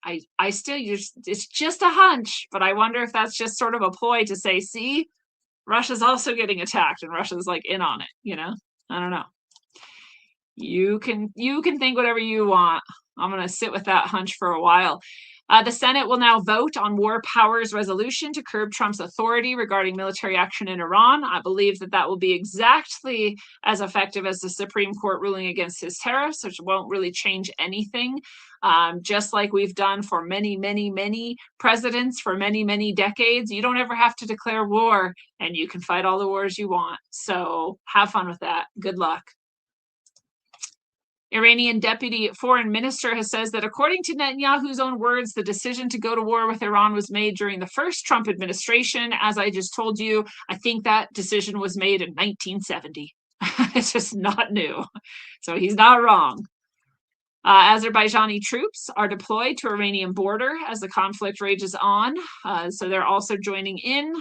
I still use, it's just a hunch, but I wonder if that's just sort of a ploy to say, see, Russia's also getting attacked and Russia's like in on it, you know? I don't know. You can think whatever you want. I'm going to sit with that hunch for a while. The Senate will now vote on war powers resolution to curb Trump's authority regarding military action in Iran. I believe that will be exactly as effective as the Supreme Court ruling against his tariffs, which won't really change anything. Just like we've done for many, many, many presidents for many, many decades, you don't ever have to declare war and you can fight all the wars you want. So have fun with that. Good luck. Iranian deputy foreign minister has said that according to Netanyahu's own words, the decision to go to war with Iran was made during the first Trump administration. As I just told you, I think that decision was made in 1970. It's just not new. So he's not wrong. Azerbaijani troops are deployed to Iranian border as the conflict rages on. So they're also joining in.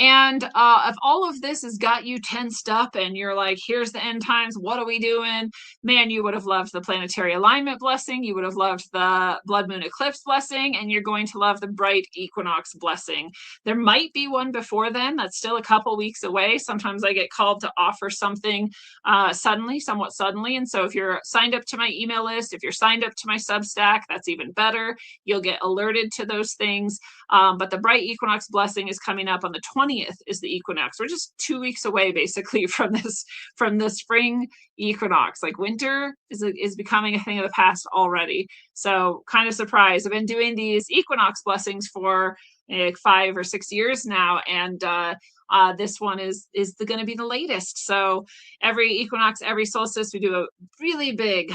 And if all of this has got you tensed up and you're like, here's the end times, what are we doing? Man, you would have loved the planetary alignment blessing. You would have loved the blood moon eclipse blessing, and you're going to love the bright equinox blessing. There might be one before then. That's still a couple weeks away. Sometimes I get called to offer something somewhat suddenly. And so if you're signed up to my email list, if you're signed up to my Substack, that's even better. You'll get alerted to those things. But the bright equinox blessing is coming up on the 20th is the equinox. We're just 2 weeks away basically from the spring equinox. Like winter is becoming a thing of the past already. So kind of surprised. I've been doing these equinox blessings for like 5 or 6 years now, and this one is going to be the latest. So every equinox, every solstice, we do a really big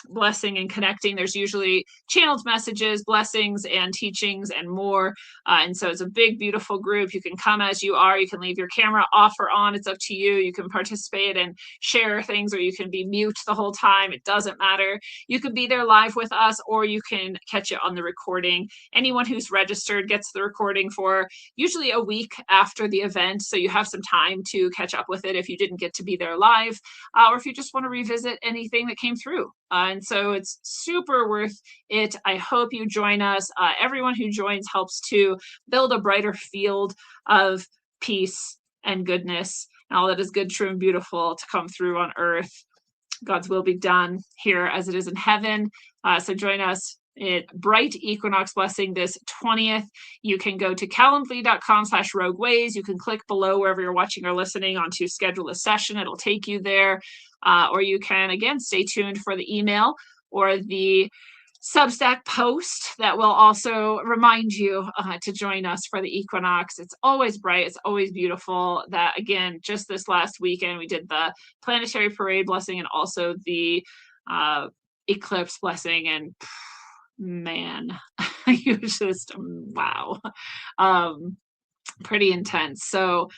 blessing and connecting. There's usually channeled messages, blessings, and teachings and more. And so it's a big, beautiful group. You can come as you are. You can leave your camera off or on. It's up to you. You can participate and share things, or you can be mute the whole time. It doesn't matter. You can be there live with us, or you can catch it on the recording. Anyone who's registered gets the recording for usually a week after the event. So you have some time to catch up with it if you didn't get to be there live, or if you just want to revisit anything that came through. And so it's super worth it. I hope you join us. Everyone who joins helps to build a brighter field of peace and goodness and all that is good, true, and beautiful to come through on earth. God's will be done here as it is in heaven. So join us at Bright Equinox Blessing this 20th. You can go to calendly.com/rogueways. You can click below wherever you're watching or listening on to schedule a session. It'll take you there. Or you can, again, stay tuned for the email or the Substack post that will also remind you to join us for the equinox. It's always bright. It's always beautiful. That, again, just this last weekend, we did the planetary parade blessing and also the eclipse blessing. And man, you just, wow, pretty intense. So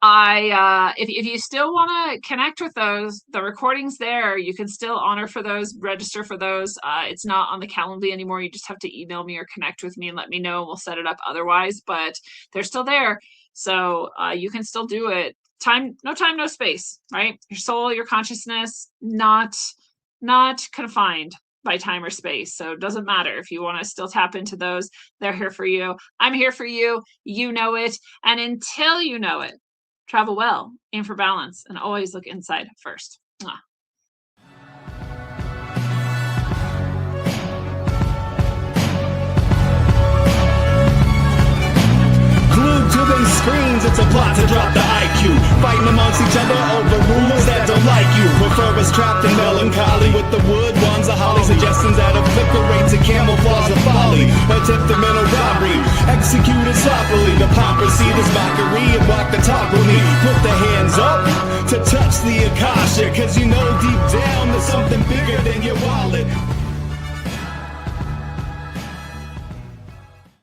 if you still want to connect with those, the recordings there, you can still honor for those, register for those. It's not on the Calendly anymore. You just have to email me or connect with me and let me know, and we'll set it up otherwise, but they're still there. So you can still do it. No time, no space, right? Your soul, your consciousness, not confined by time or space. So it doesn't matter if you want to still tap into those. They're here for you. I'm here for you. You know it. And until you know it, travel well, aim for balance, and always look inside first. Mwah. Glued to them screens, it's a plot to drop the IQ. Fighting amongst each other over rumors that don't like you. Prefer us trapped in melancholy with the wood ones of holly. Suggestions that obliterate to camouflage the folly. Attempt a mental robbery, executed sloppily. The hypocrisy, this mockery, and walk the talk with me. Put the hands up to touch the Akasha, cause you know deep down there's something bigger than your wallet.